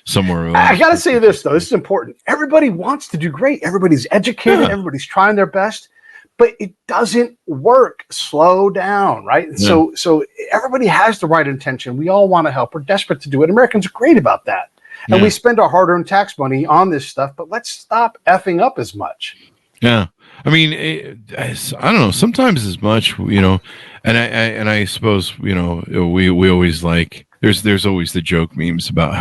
Somewhere. I gotta say this though. This is important. Everybody wants to do great. Everybody's educated. Yeah. Everybody's trying their best, but it doesn't work. Slow down, right? Yeah. So everybody has the right intention. We all want to help. We're desperate to do it. Americans are great about that. And we spend our hard-earned tax money on this stuff, but let's stop effing up as much. Yeah. I mean, I don't know, sometimes as much, and I suppose, we always like, there's always the joke memes about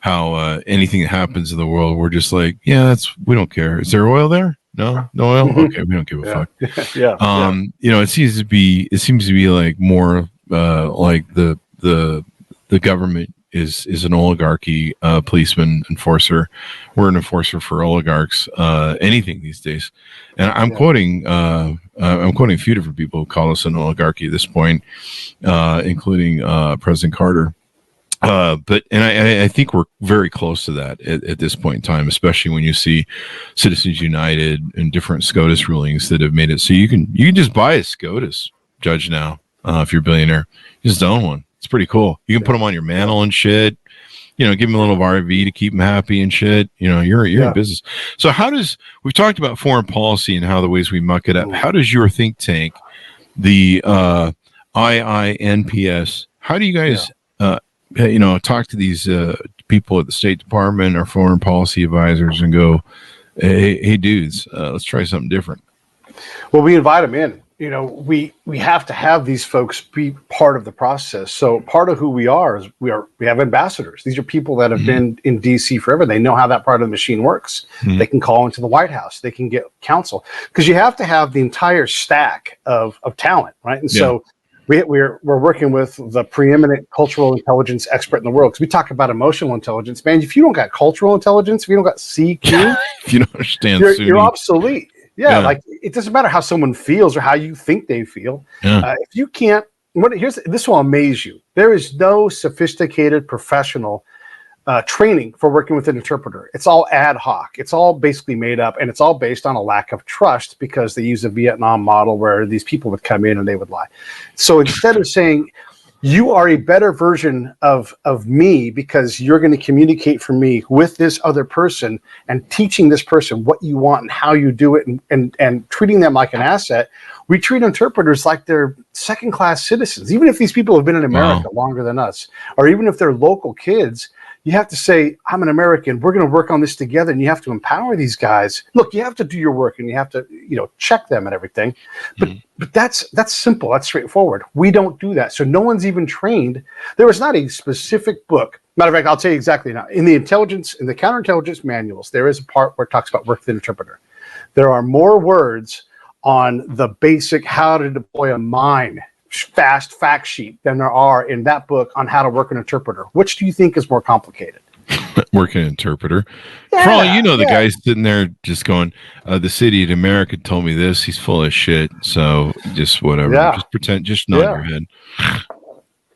how anything that happens in the world, we're just like, we don't care. Is there oil there? No oil? Okay. We don't give a fuck. It seems to be like more like the government is an oligarchy, policeman, enforcer. We're an enforcer for oligarchs, anything these days. And I'm quoting a few different people who call us an oligarchy at this point, including President Carter. But I think we're very close to that at this point in time, especially when you see Citizens United and different SCOTUS rulings that have made it so you can just buy a SCOTUS judge now if you're a billionaire. You just own one. It's pretty cool. You can put them on your mantle and shit. Give them a little RV to keep them happy and shit. You're in business. So we've talked about foreign policy and how the ways we muck it up. How does your think tank, the IINPS, how do you guys, talk to these people at the State Department or foreign policy advisors and go, hey dudes, let's try something different? Well, we invite them in. We have to have these folks be part of the process. So part of who we are is we have ambassadors. These are people that have been in DC forever. They know how that part of the machine works. They can call into the White House. They can get counsel because you have to have the entire stack of talent, right? And so We're working with the preeminent cultural intelligence expert in the world, because we talk about emotional intelligence. Man, if you don't got cultural intelligence, if you don't got CQ, If you don't understand you're obsolete. Yeah, like it doesn't matter how someone feels or how you think they feel. Yeah. If you can't, this will amaze you. There is no sophisticated professional training for working with an interpreter. It's all ad hoc. It's all basically made up, and it's all based on a lack of trust, because they use a Vietnam model where these people would come in and they would lie. So instead of saying, you are a better version of me because you're going to communicate for me with this other person, and teaching this person what you want and how you do it, and treating them like an asset, we treat interpreters like they're second-class citizens. Even if these people have been in America longer than us, or even if they're local kids, you have to say, I'm an American. We're going to work on this together. And you have to empower these guys. Look, you have to do your work, and you have to, check them and everything. But that's simple. That's straightforward. We don't do that. So no one's even trained. There is not a specific book. Matter of fact, I'll tell you exactly now. In the counterintelligence manuals, there is a part where it talks about work with an interpreter. There are more words on the basic how to deploy a mine fast fact sheet than there are in that book on how to work an interpreter. Which do you think is more complicated? Working an interpreter. For all you know, the guy's sitting there just going, the city of America told me this. He's full of shit. So just whatever. Just pretend, just nod your head.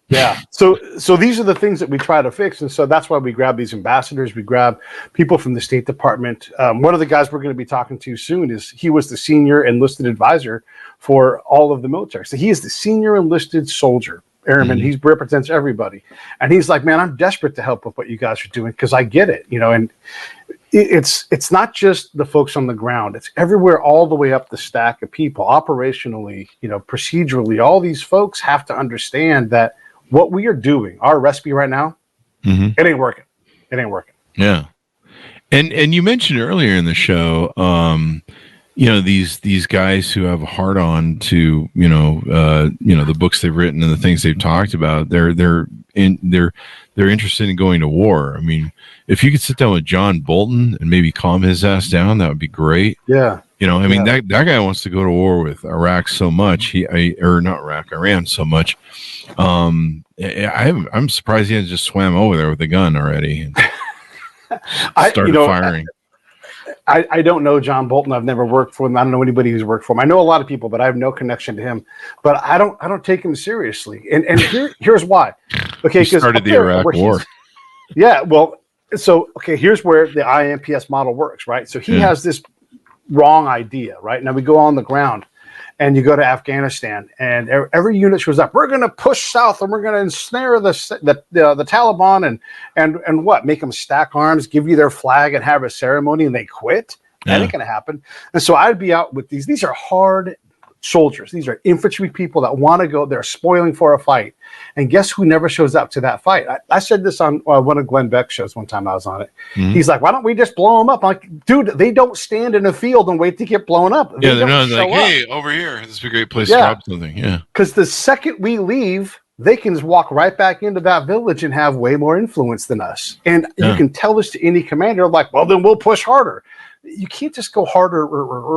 Yeah. So these are the things that we try to fix. And so that's why we grab these ambassadors. We grab people from the State Department. One of the guys we're going to be talking to soon he was the senior enlisted advisor for all of the military. So he is the senior enlisted soldier, airman. He represents everybody. And he's like, man, I'm desperate to help with what you guys are doing, because I get it, and it's not just the folks on the ground. It's everywhere, all the way up the stack of people. Operationally, procedurally, all these folks have to understand that what we are doing, our recipe right now, it ain't working. It ain't working. Yeah. And you mentioned earlier in the show, these guys who have a hard on to, the books they've written and the things they've talked about, they're interested in going to war. I mean, if you could sit down with John Bolton and maybe calm his ass down, that would be great. Yeah. That guy wants to go to war with Iraq so much. Iran so much. I'm surprised he hasn't just swam over there with a gun already and started firing. I don't know John Bolton. I've never worked for him. I don't know anybody who's worked for him. I know a lot of people, but I have no connection to him. But I don't take him seriously. And here's why. Okay, he started the Iraq War. Yeah, well, so here's where the IMPS model works, right? So he has this wrong idea, right? Now we go on the ground, and you go to Afghanistan, and every unit shows up. We're going to push south, and we're going to ensnare the Taliban, and what? Make them stack arms, give you their flag, and have a ceremony, and they quit. That ain't going to happen. And so I'd be out with these. These are hard soldiers. These are infantry people that want to go. They're spoiling for a fight. And guess who never shows up to that fight? I said this on one of Glenn Beck's shows one time I was on it. He's like, why don't we just blow them up? I'm like, dude, they don't stand in a field and wait to get blown up. They're like, hey, over here. This is a great place to drop something. Yeah. Because the second we leave, they can just walk right back into that village and have way more influence than us. And you can tell this to any commander, like, well, then we'll push harder. You can't just go harder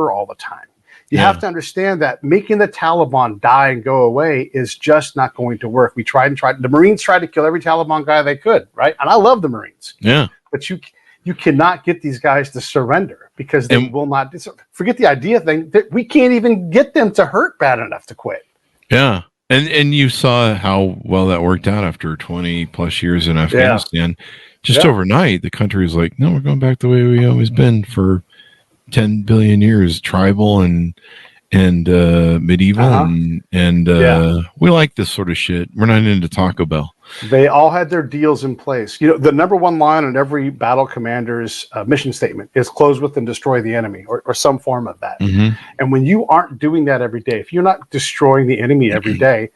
all the time. You have to understand that making the Taliban die and go away is just not going to work. We tried. The Marines tried to kill every Taliban guy they could, right? And I love the Marines. Yeah. But you cannot get these guys to surrender, because they will not. Forget the idea thing. We can't even get them to hurt bad enough to quit. Yeah. And you saw how well that worked out after 20 plus years in Afghanistan. Just overnight, the country was like, no, we're going back the way we always been for 10 billion years, tribal and medieval, and we like this sort of shit. We're not into Taco Bell. They all had their deals in place. The number one line on every battle commander's mission statement is close with and destroy the enemy, or some form of that. And when you aren't doing that every day, if you're not destroying the enemy every day,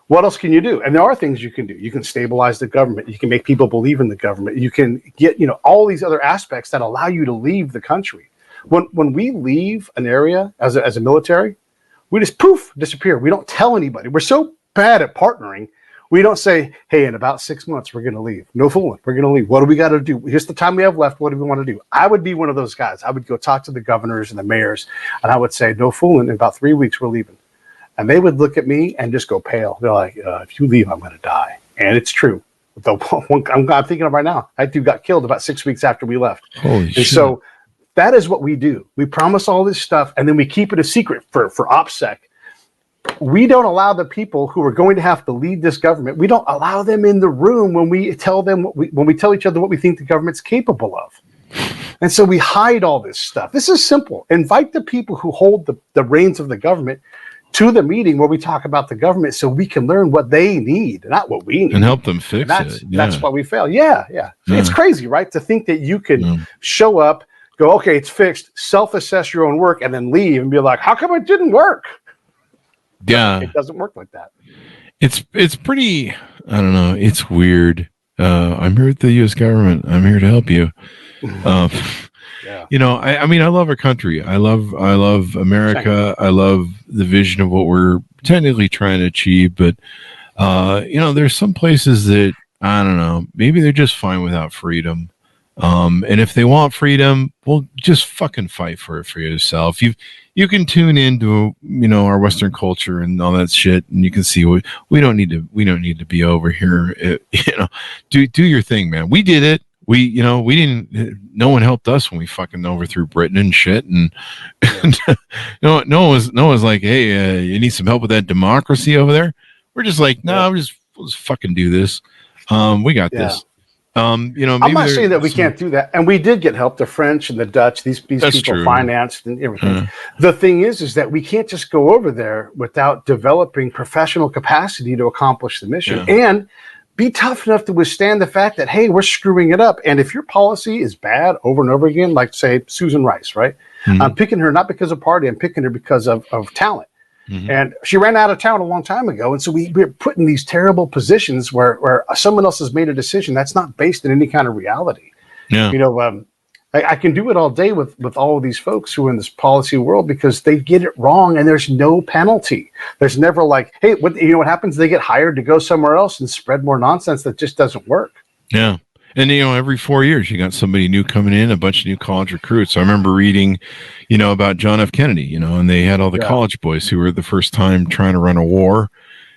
what else can you do? And there are things you can do. You can stabilize the government. You can make people believe in the government. You can get, all these other aspects that allow you to leave the country. When we leave an area as a military, we just disappear. We don't tell anybody. We're so bad at partnering. We don't say, hey, in about 6 months, we're going to leave. No fooling. We're going to leave. What do we got to do? Here's the time we have left. What do we want to do? I would be one of those guys. I would go talk to the governors and the mayors, and I would say, no fooling. In about 3 weeks, we're leaving. And they would look at me and just go pale. They're like, if you leave, I'm going to die. And it's true. I'm thinking of right now. That dude got killed about 6 weeks after we left. Holy shit. So that is what we do. We promise all this stuff, and then we keep it a secret for OPSEC. We don't allow the people who are going to have to lead this government, we don't allow them in the room when we tell them when we tell each other what we think the government's capable of. And so we hide all this stuff. This is simple. Invite the people who hold the reins of the government to the meeting where we talk about the government so we can learn what they need, not what we need. And help them fix it. Yeah. That's why we fail. Yeah. It's crazy, right? To think that you can show up, go, okay, it's fixed, self-assess your own work, and then leave and be like, how come it didn't work? Yeah. It doesn't work like that. It's pretty, I don't know, it's weird. I'm here with the U.S. government. I'm here to help you. You know, I mean, I love our country. I love America. I love the vision of what we're technically trying to achieve. But, you know, there's some places that, I don't know, maybe they're just fine without freedom. And if they want freedom, well, just fucking fight for it for yourself. You can tune into, you know, our Western culture and all that shit, and you can see we don't need to be over here. You know, do your thing, man. We did it. No one helped us when we fucking overthrew Britain and shit. And no one was like, hey, you need some help with that democracy over there. We're just like, no, we'll just fucking do this. We got this. You know, I'm not saying that we can't do that, and we did get help. The French and the Dutch, these people true. Financed and everything. The thing is that we can't just go over there without developing professional capacity to accomplish the mission and be tough enough to withstand the fact that, hey, we're screwing it up. And if your policy is bad over and over again, like say Susan Rice, right? I'm picking her not because of party, I'm picking her because of talent. And she ran out of town a long time ago. And so we're put in these terrible positions where someone else has made a decision that's not based in any kind of reality. Yeah. You know, I can do it all day with all of these folks who are in this policy world because they get it wrong and there's no penalty. There's never like, hey, what happens? They get hired to go somewhere else and spread more nonsense that just doesn't work. Yeah. And, you know, every 4 years you got somebody new coming in, a bunch of new college recruits. I remember reading, you know, about John F. Kennedy, you know, and they had all the college boys who were the first time trying to run a war,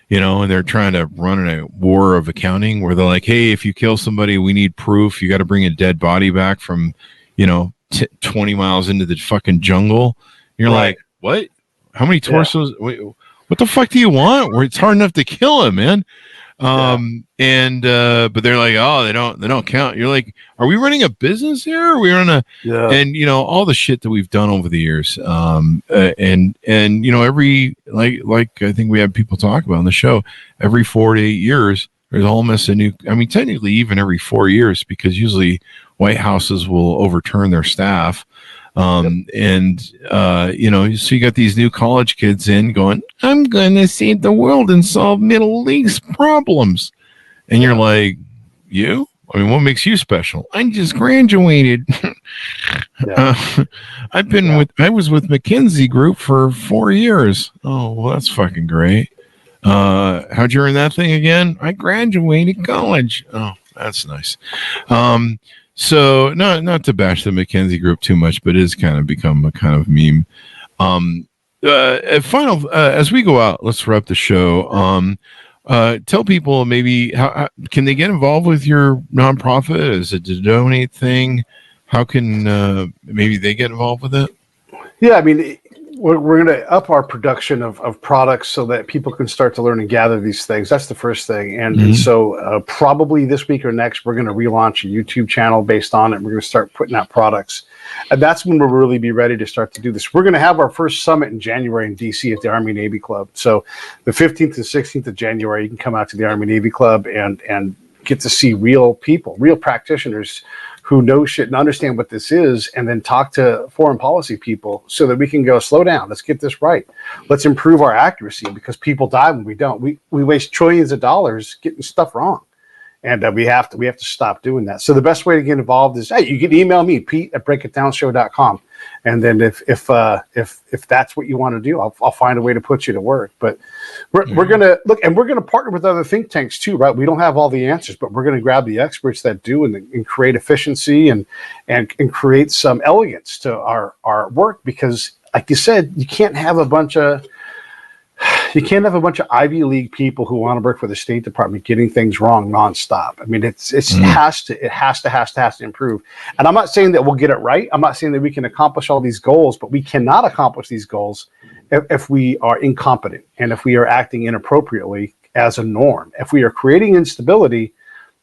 you know, and they're trying to run a war of accounting where they're like, hey, if you kill somebody, we need proof. You got to bring a dead body back from, you know, 20 miles into the fucking jungle. You're like, what? How many torsos? Wait, what the fuck do you want? It's hard enough to kill him, man. But they're like, oh, they don't count. You're like, are we running a business here? Are we and you know, all the shit that we've done over the years. And you know, every, like I think we have people talk about on the show, every 4 to 8 years, there's almost a new, I mean, technically even every 4 years, because usually White Houses will overturn their staff. You know, so you got these new college kids in going, I'm going to save the world and solve Middle East problems. And you're like, you? I mean, what makes you special? I just graduated. I was with McKinsey Group for 4 years. Oh, well, that's fucking great. How'd you earn that thing again? I graduated college. Oh, that's nice. So not to bash the McKinsey Group too much, but it has kind of become a kind of meme. As we go out, let's wrap the show. Tell people maybe how can they get involved with your nonprofit? Is it a donate thing? How can maybe they get involved with it? Yeah, I mean, we're going to up our production of products so that people can start to learn and gather these things. That's the first thing. And so probably this week or next, we're going to relaunch a YouTube channel based on it. We're going to start putting out products. And that's when we'll really be ready to start to do this. We're going to have our first summit in January in DC at the Army Navy Club. So the 15th and 16th of January, you can come out to the Army Navy Club and get to see real people, real practitioners who know shit and understand what this is, and then talk to foreign policy people so that we can go, slow down, let's get this right. Let's improve our accuracy, because people die when we don't. We waste trillions of dollars getting stuff wrong. And we have to stop doing that. So the best way to get involved is, hey, you can email me, Pete@breakitdownshow.com. And then if that's what you want to do, I'll find a way to put you to work. But we're gonna look, and we're gonna partner with other think tanks too, right? We don't have all the answers, but we're gonna grab the experts that do and create efficiency and create some elegance to our work, because like you said, you can't have a bunch of You can't have a bunch of Ivy League people who want to work for the State Department getting things wrong nonstop. I mean, it has to improve. And I'm not saying that we'll get it right. I'm not saying that we can accomplish all these goals, but we cannot accomplish these goals if we are incompetent and if we are acting inappropriately as a norm. If we are creating instability,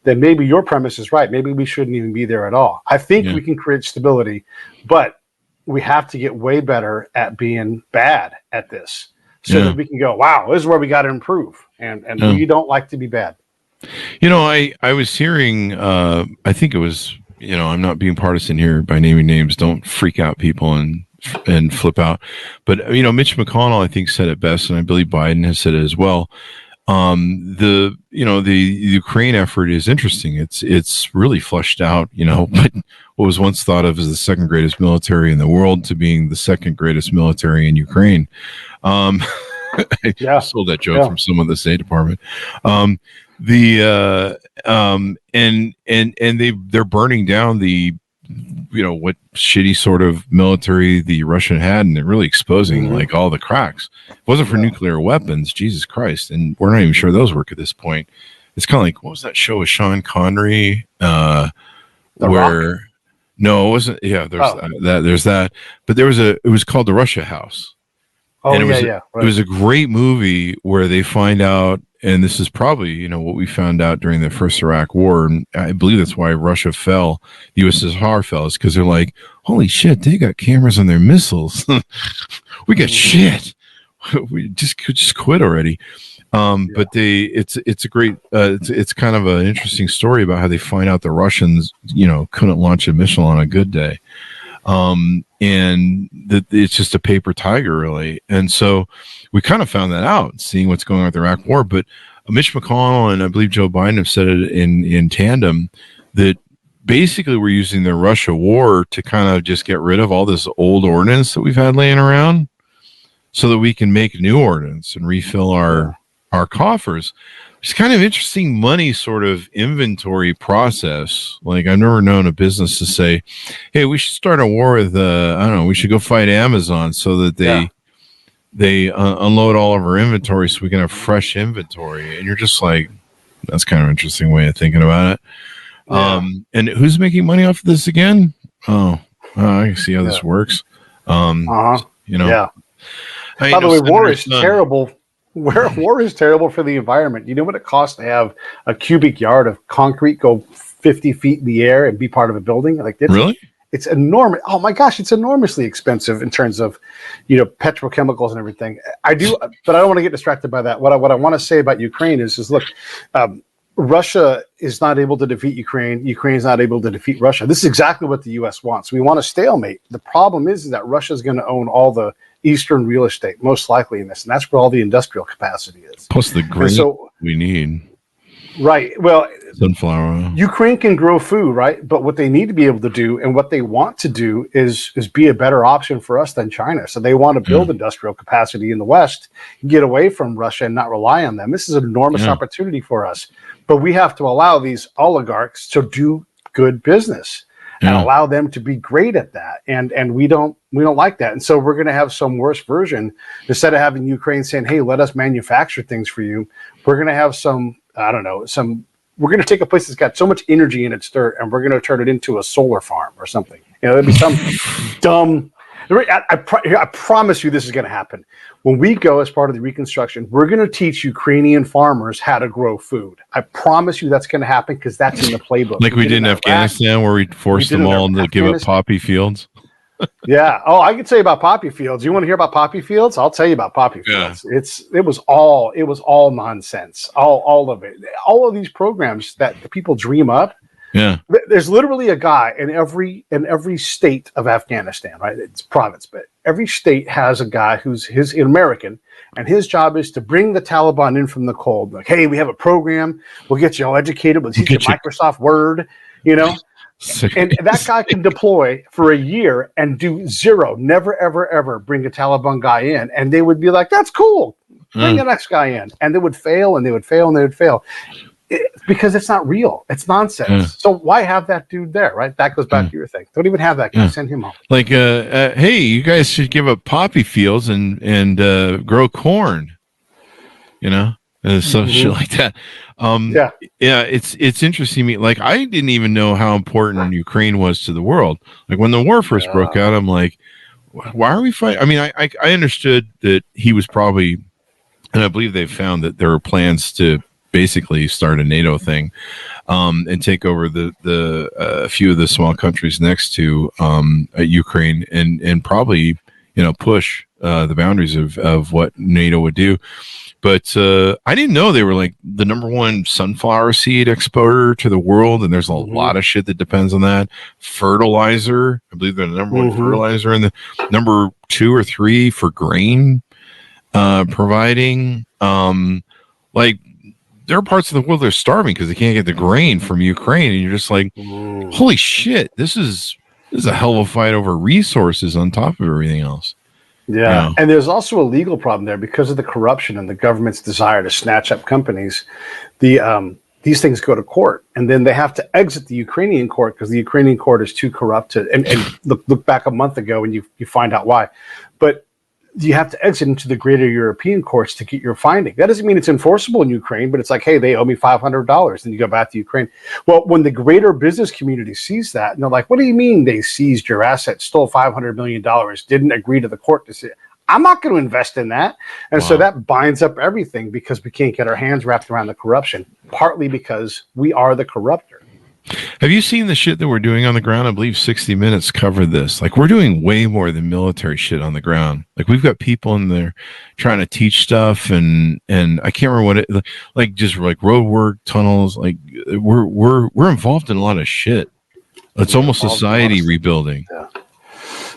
then maybe your premise is right. Maybe we shouldn't even be there at all. I think we can create stability, but we have to get way better at being bad at this so that we can go, wow, this is where we got to improve. And we don't like to be bad. You know, I was hearing, I think it was, you know, I'm not being partisan here by naming names. Don't freak out people and flip out. But, you know, Mitch McConnell, I think, said it best, and I believe Biden has said it as well. The Ukraine effort is interesting. It's really fleshed out, you know, but what was once thought of as the second greatest military in the world to being the second greatest military in Ukraine. I stole that joke from someone at the State Department. They're burning down the, you know, what shitty sort of military the Russian had, and they're really exposing like all the cracks. If it wasn't for nuclear weapons, Jesus Christ, and we're not even sure those work at this point. It's kind of like, what was that show with Sean Connery? Where Rock? No, it wasn't. Yeah, there's that. But it was called The Russia House. Oh, and it was a great movie where they find out, and this is probably, you know, what we found out during the first Iraq War, and I believe that's why Russia fell, the USSR fell, is because they're like, holy shit, they got cameras on their missiles. We got shit. We just quit already. But it's a great, it's kind of an interesting story about how they find out the Russians, you know, couldn't launch a missile on a good day. And that it's just a paper tiger, really. And so we kind of found that out, seeing what's going on with the Iraq War. But Mitch McConnell and I believe Joe Biden have said it in tandem that basically we're using the Russia war to kind of just get rid of all this old ordnance that we've had laying around so that we can make new ordnance and refill our coffers. It's kind of interesting money sort of inventory process. Like, I've never known a business to say, hey, we should start a war with, I don't know, we should go fight Amazon so that they unload all of our inventory so we can have fresh inventory. And you're just like, that's kind of an interesting way of thinking about it. And who's making money off of this again? I can see how this works. You know. Yeah. By the way, war is terrible. War is terrible for the environment. You know what it costs to have a cubic yard of concrete go 50 feet in the air and be part of a building? Like, really? It's enormous. Oh my gosh, it's enormously expensive in terms of, you know, petrochemicals and everything. I do, but I don't want to get distracted by that. What I want to say about Ukraine is look, Russia is not able to defeat Ukraine. Ukraine is not able to defeat Russia. This is exactly what the U.S. wants. We want a stalemate. The problem is that Russia is going to own all the Eastern real estate, most likely in this, and that's where all the industrial capacity is. Plus the grain we need. Right. Well, sunflower oil. Ukraine can grow food, right? But what they need to be able to do and what they want to do is be a better option for us than China. So they want to build industrial capacity in the West, get away from Russia and not rely on them. This is an enormous opportunity for us. But we have to allow these oligarchs to do good business and allow them to be great at that. And we don't like that. And so we're going to have some worse version. Instead of having Ukraine saying, hey, let us manufacture things for you, we're going to have we're going to take a place that's got so much energy in its dirt and we're going to turn it into a solar farm or something. You know, it'd be some dumb. I promise you this is going to happen. When we go as part of the reconstruction, we're going to teach Ukrainian farmers how to grow food. I promise you that's going to happen because that's in the playbook. Like we did in Afghanistan, where we forced them all to give up poppy fields. Yeah. Oh, I could tell you about poppy fields. You want to hear about poppy fields? I'll tell you about poppy fields. It was all nonsense. All of it. All of these programs that the people dream up. Yeah. There's literally a guy in every state of Afghanistan, right? It's province, but every state has a guy who's an American, and his job is to bring the Taliban in from the cold. Like, hey, we have a program. We'll get you all educated. We'll teach you Microsoft Word, you know? And that guy can deploy for a year and do zero, never, ever, ever bring a Taliban guy in. And they would be like, that's cool. Bring the next guy in. And they would fail and they would fail and they would fail. Because it's not real. It's nonsense. So why have that dude there, right? That goes back to your thing. Don't even have that guy. Send him home. Like, hey, you guys should give up poppy fields and grow corn. And some shit like that. Yeah, it's interesting to me. Like, I didn't even know how important Ukraine was to the world. Like, when the war first broke out, I'm like, why are we fighting? I mean, I understood that he was probably, and I believe they've found that there are plans to basically start a NATO thing, and take over the few of the small countries next to Ukraine, and probably push the boundaries of what NATO would do. But I didn't know they were like the number one sunflower seed exporter to the world, and there's a lot of shit that depends on that. Fertilizer, I believe they're the number one fertilizer, and the number 2 or 3 for grain providing. Like, there are parts of the world that are starving because they can't get the grain from Ukraine, and you're just like, holy shit, this is a hell of a fight over resources on top of everything else. Yeah, and there's also a legal problem there because of the corruption and the government's desire to snatch up companies. These things go to court, and then they have to exit the Ukrainian court because the Ukrainian court is too corrupt. And look back a month ago, and you find out why. But you have to exit into the greater European courts to get your finding. That doesn't mean it's enforceable in Ukraine, but it's like, hey, they owe me $500. Then you go back to Ukraine. Well, when the greater business community sees that, and they're like, what do you mean they seized your assets, stole $500 million, didn't agree to the court to see it? I'm not going to invest in that. And so that binds up everything because we can't get our hands wrapped around the corruption, partly because we are the corruptor. Have you seen the shit that we're doing on the ground? I believe 60 Minutes covered this. Like, we're doing way more than military shit on the ground. Like, we've got people in there trying to teach stuff, and I can't remember what it like. Just like road work, tunnels. Like, we're involved in a lot of shit. It's almost society rebuilding.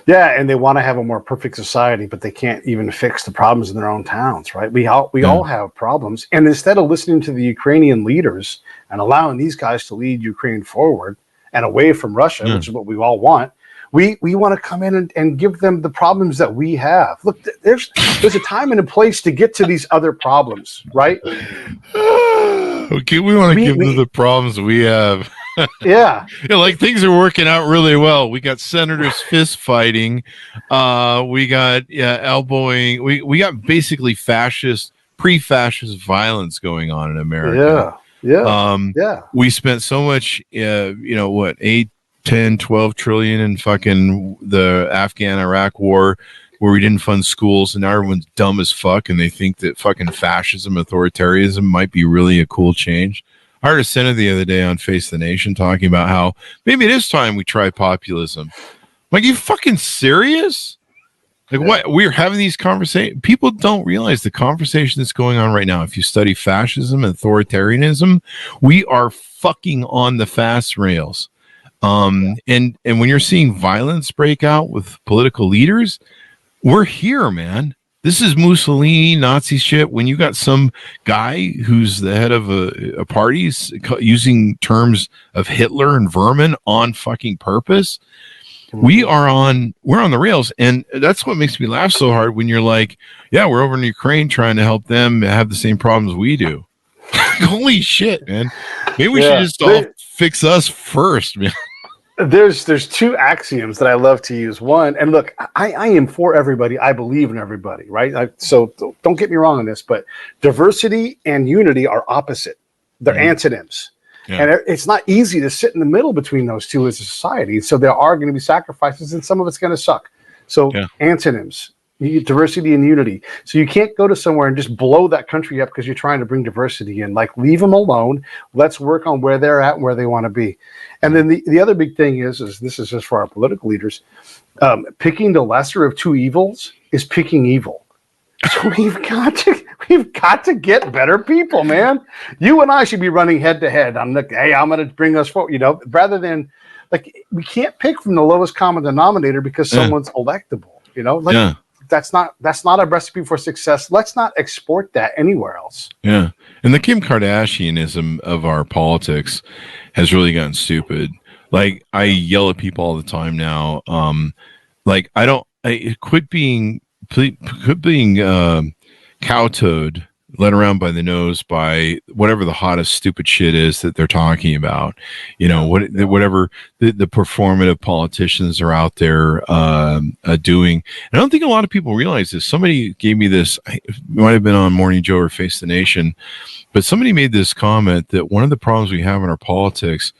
Yeah, and they want to have a more perfect society, but they can't even fix the problems in their own towns, right? We all have problems. And instead of listening to the Ukrainian leaders and allowing these guys to lead Ukraine forward and away from Russia, which is what we all want, we want to come in and give them the problems that we have. Look, there's a time and a place to get to these other problems, right? Okay, we want to give them the problems we have. Yeah. Like, things are working out really well. We got senators fist fighting. We got elbowing. We got basically pre-fascist violence going on in America. Yeah. We spent so much, 8, 10, 12 trillion in fucking the Afghan-Iraq war, where we didn't fund schools, and now everyone's dumb as fuck, and they think that fucking fascism, authoritarianism might be really a cool change. I heard a senator the other day on Face the Nation talking about how maybe it is time we try populism. Like, you fucking serious? Like, what? We're having these conversations. People don't realize the conversation that's going on right now. If you study fascism and authoritarianism, we are fucking on the fast rails. And when you're seeing violence break out with political leaders, we're here, man. This is Mussolini, Nazi shit. When you got some guy who's the head of a party using terms of Hitler and vermin on fucking purpose, we're on the rails. And that's what makes me laugh so hard when you're like, yeah, we're over in Ukraine trying to help them have the same problems we do. Holy shit, man. Maybe we should just all fix us first, man. There's 2 axioms that I love to use. One, and look, I am for everybody. I believe in everybody, right? So don't get me wrong on this, but diversity and unity are opposite. They're antonyms. Yeah. And it's not easy to sit in the middle between those two as a society. So there are going to be sacrifices, and some of it's going to suck. So antonyms, you get diversity and unity. So you can't go to somewhere and just blow that country up because you're trying to bring diversity in. Like, leave them alone. Let's work on where they're at and where they want to be. And then the other big thing is this is just for our political leaders, picking the lesser of 2 evils is picking evil. So we've got to get better people, man. You and I should be running head to head. I'm like, hey, I'm going to bring us forward, rather than, like, we can't pick from the lowest common denominator because someone's electable, That's not a recipe for success. Let's not export that anywhere else. Yeah. And the Kim Kardashianism of our politics has really gotten stupid. Like, I yell at people all the time now. Quit being kowtowed led around by the nose by whatever the hottest stupid shit is that they're talking about. Whatever the performative politicians are out there doing. And I don't think a lot of people realize this. Somebody gave me this. It might have been on Morning Joe or Face the Nation, but somebody made this comment that one of the problems we have in our politics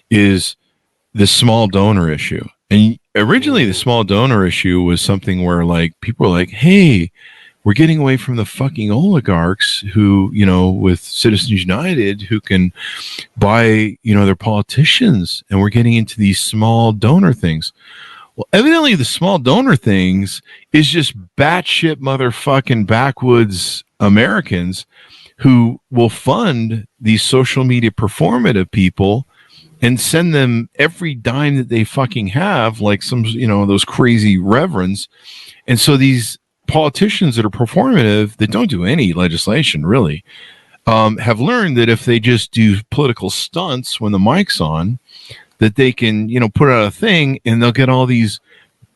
is the small donor issue. And originally, the small donor issue was something where, like, people were like, "Hey, we're getting away from the fucking oligarchs who, with Citizens United, who can buy, their politicians, and we're getting into these small donor things." Well, evidently, the small donor things is just batshit motherfucking backwoods Americans who will fund these social media performative people and send them every dime that they fucking have, like some, those crazy reverends. And so these politicians that are performative, that don't do any legislation really, have learned that if they just do political stunts when the mic's on, that they can, put out a thing and they'll get all these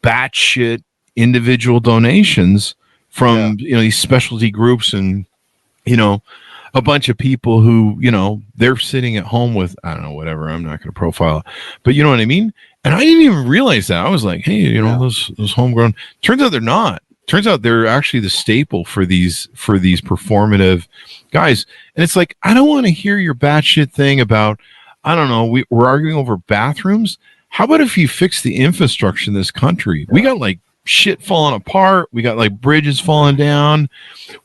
batshit individual donations from, these specialty groups and, a bunch of people who, they're sitting at home with, I don't know, whatever. I'm not going to profile, but you know what I mean? And I didn't even realize that. I was like, hey, those homegrown, turns out they're not. Turns out they're actually the staple for these performative guys. And it's like, I don't want to hear your batshit thing about, I don't know, we're arguing over bathrooms. How about if you fix the infrastructure in this country? We got like shit falling apart. We got like bridges falling down.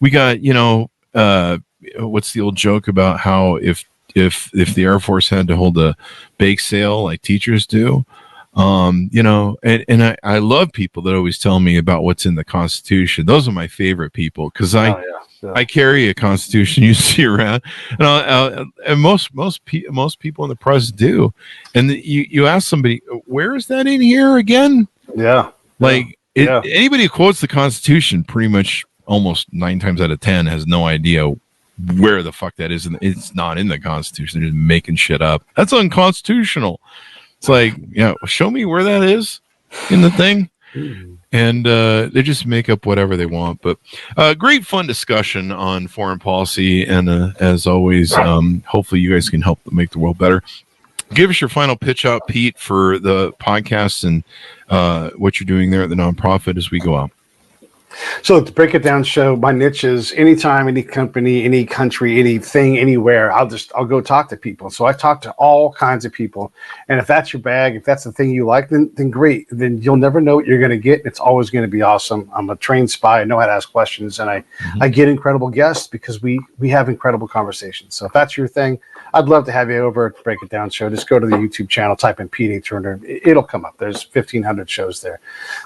We got, what's the old joke about how if the Air Force had to hold a bake sale like teachers do, and I love people that always tell me about what's in the Constitution. Those are my favorite people because I carry a Constitution you see around, and most people in the press do. And you ask somebody, where is that in here again? Yeah, anybody who quotes the Constitution pretty much almost 9 times out of 10 has no idea where the fuck that is. And it's not in the Constitution. They're just making shit up. That's unconstitutional. It's like, show me where that is in the thing. And they just make up whatever they want. But great fun discussion on foreign policy. And as always, hopefully you guys can help make the world better. Give us your final pitch out, Pete, for the podcast and what you're doing there at the nonprofit as we go out. So to break it down, show my niche is anytime, any company, any country, anything, anywhere. I'll go talk to people. So I talk to all kinds of people, and if that's your bag, if that's the thing you like, then great. Then you'll never know what you're going to get. It's always going to be awesome. I'm a trained spy. I know how to ask questions, and I get incredible guests because we have incredible conversations. So if that's your thing, I'd love to have you over at Break It Down Show. Just go to the YouTube channel, type in Pete A. Turner. It'll come up. There's 1,500 shows there.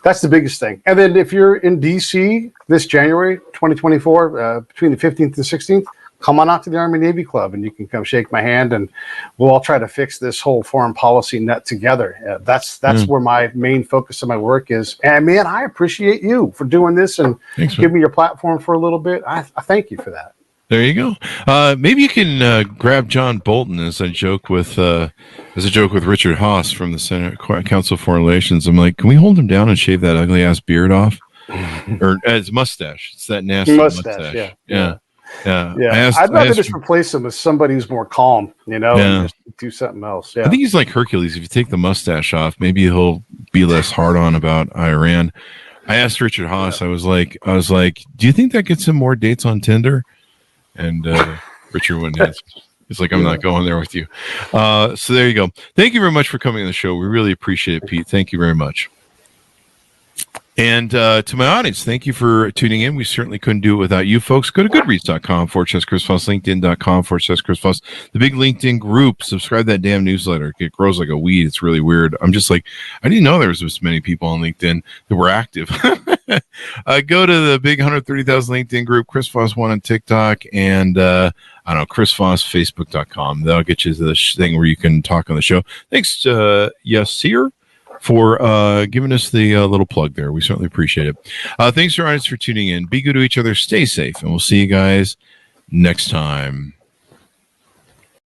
That's the biggest thing. And then if you're in DC this January 2024, between the 15th and 16th, come on out to the Army Navy Club and you can come shake my hand and we'll all try to fix this whole foreign policy nut together. That's where my main focus of my work is. And man, I appreciate you for doing this and give me your platform for a little bit. I thank you for that. There you go. Maybe you can grab John Bolton as a joke with Richard Haas from the Senate Council of Foreign Relations. I'm like, can we hold him down and shave that ugly ass beard off? Or his mustache. It's that nasty mustache. Yeah. I'd rather just replace him with somebody who's more calm, and just do something else. Yeah. I think he's like Hercules. If you take the mustache off, maybe he'll be less hard on about Iran. I asked Richard Haas, I was like, do you think that gets him more dates on Tinder? And Richard wouldn't answer. He's like, I'm not going there with you. So there you go. Thank you very much for coming on the show. We really appreciate it, Pete. Thank you very much. And to my audience, thank you for tuning in. We certainly couldn't do it without you folks. Go to goodreads.com/Chris Voss, LinkedIn.com/Chris Voss, the big LinkedIn group. Subscribe to that damn newsletter. It grows like a weed. It's really weird. I'm just like, I didn't know there was this many people on LinkedIn that were active. Go to the big 130,000 LinkedIn group, Chris Voss 1 on TikTok, and I don't know, Chris Voss, Facebook.com. That'll get you to the thing where you can talk on the show. Thanks, Yasir, for giving us the little plug there. We certainly appreciate it. Thanks to our audience for tuning in. Be good to each other. Stay safe. And we'll see you guys next time.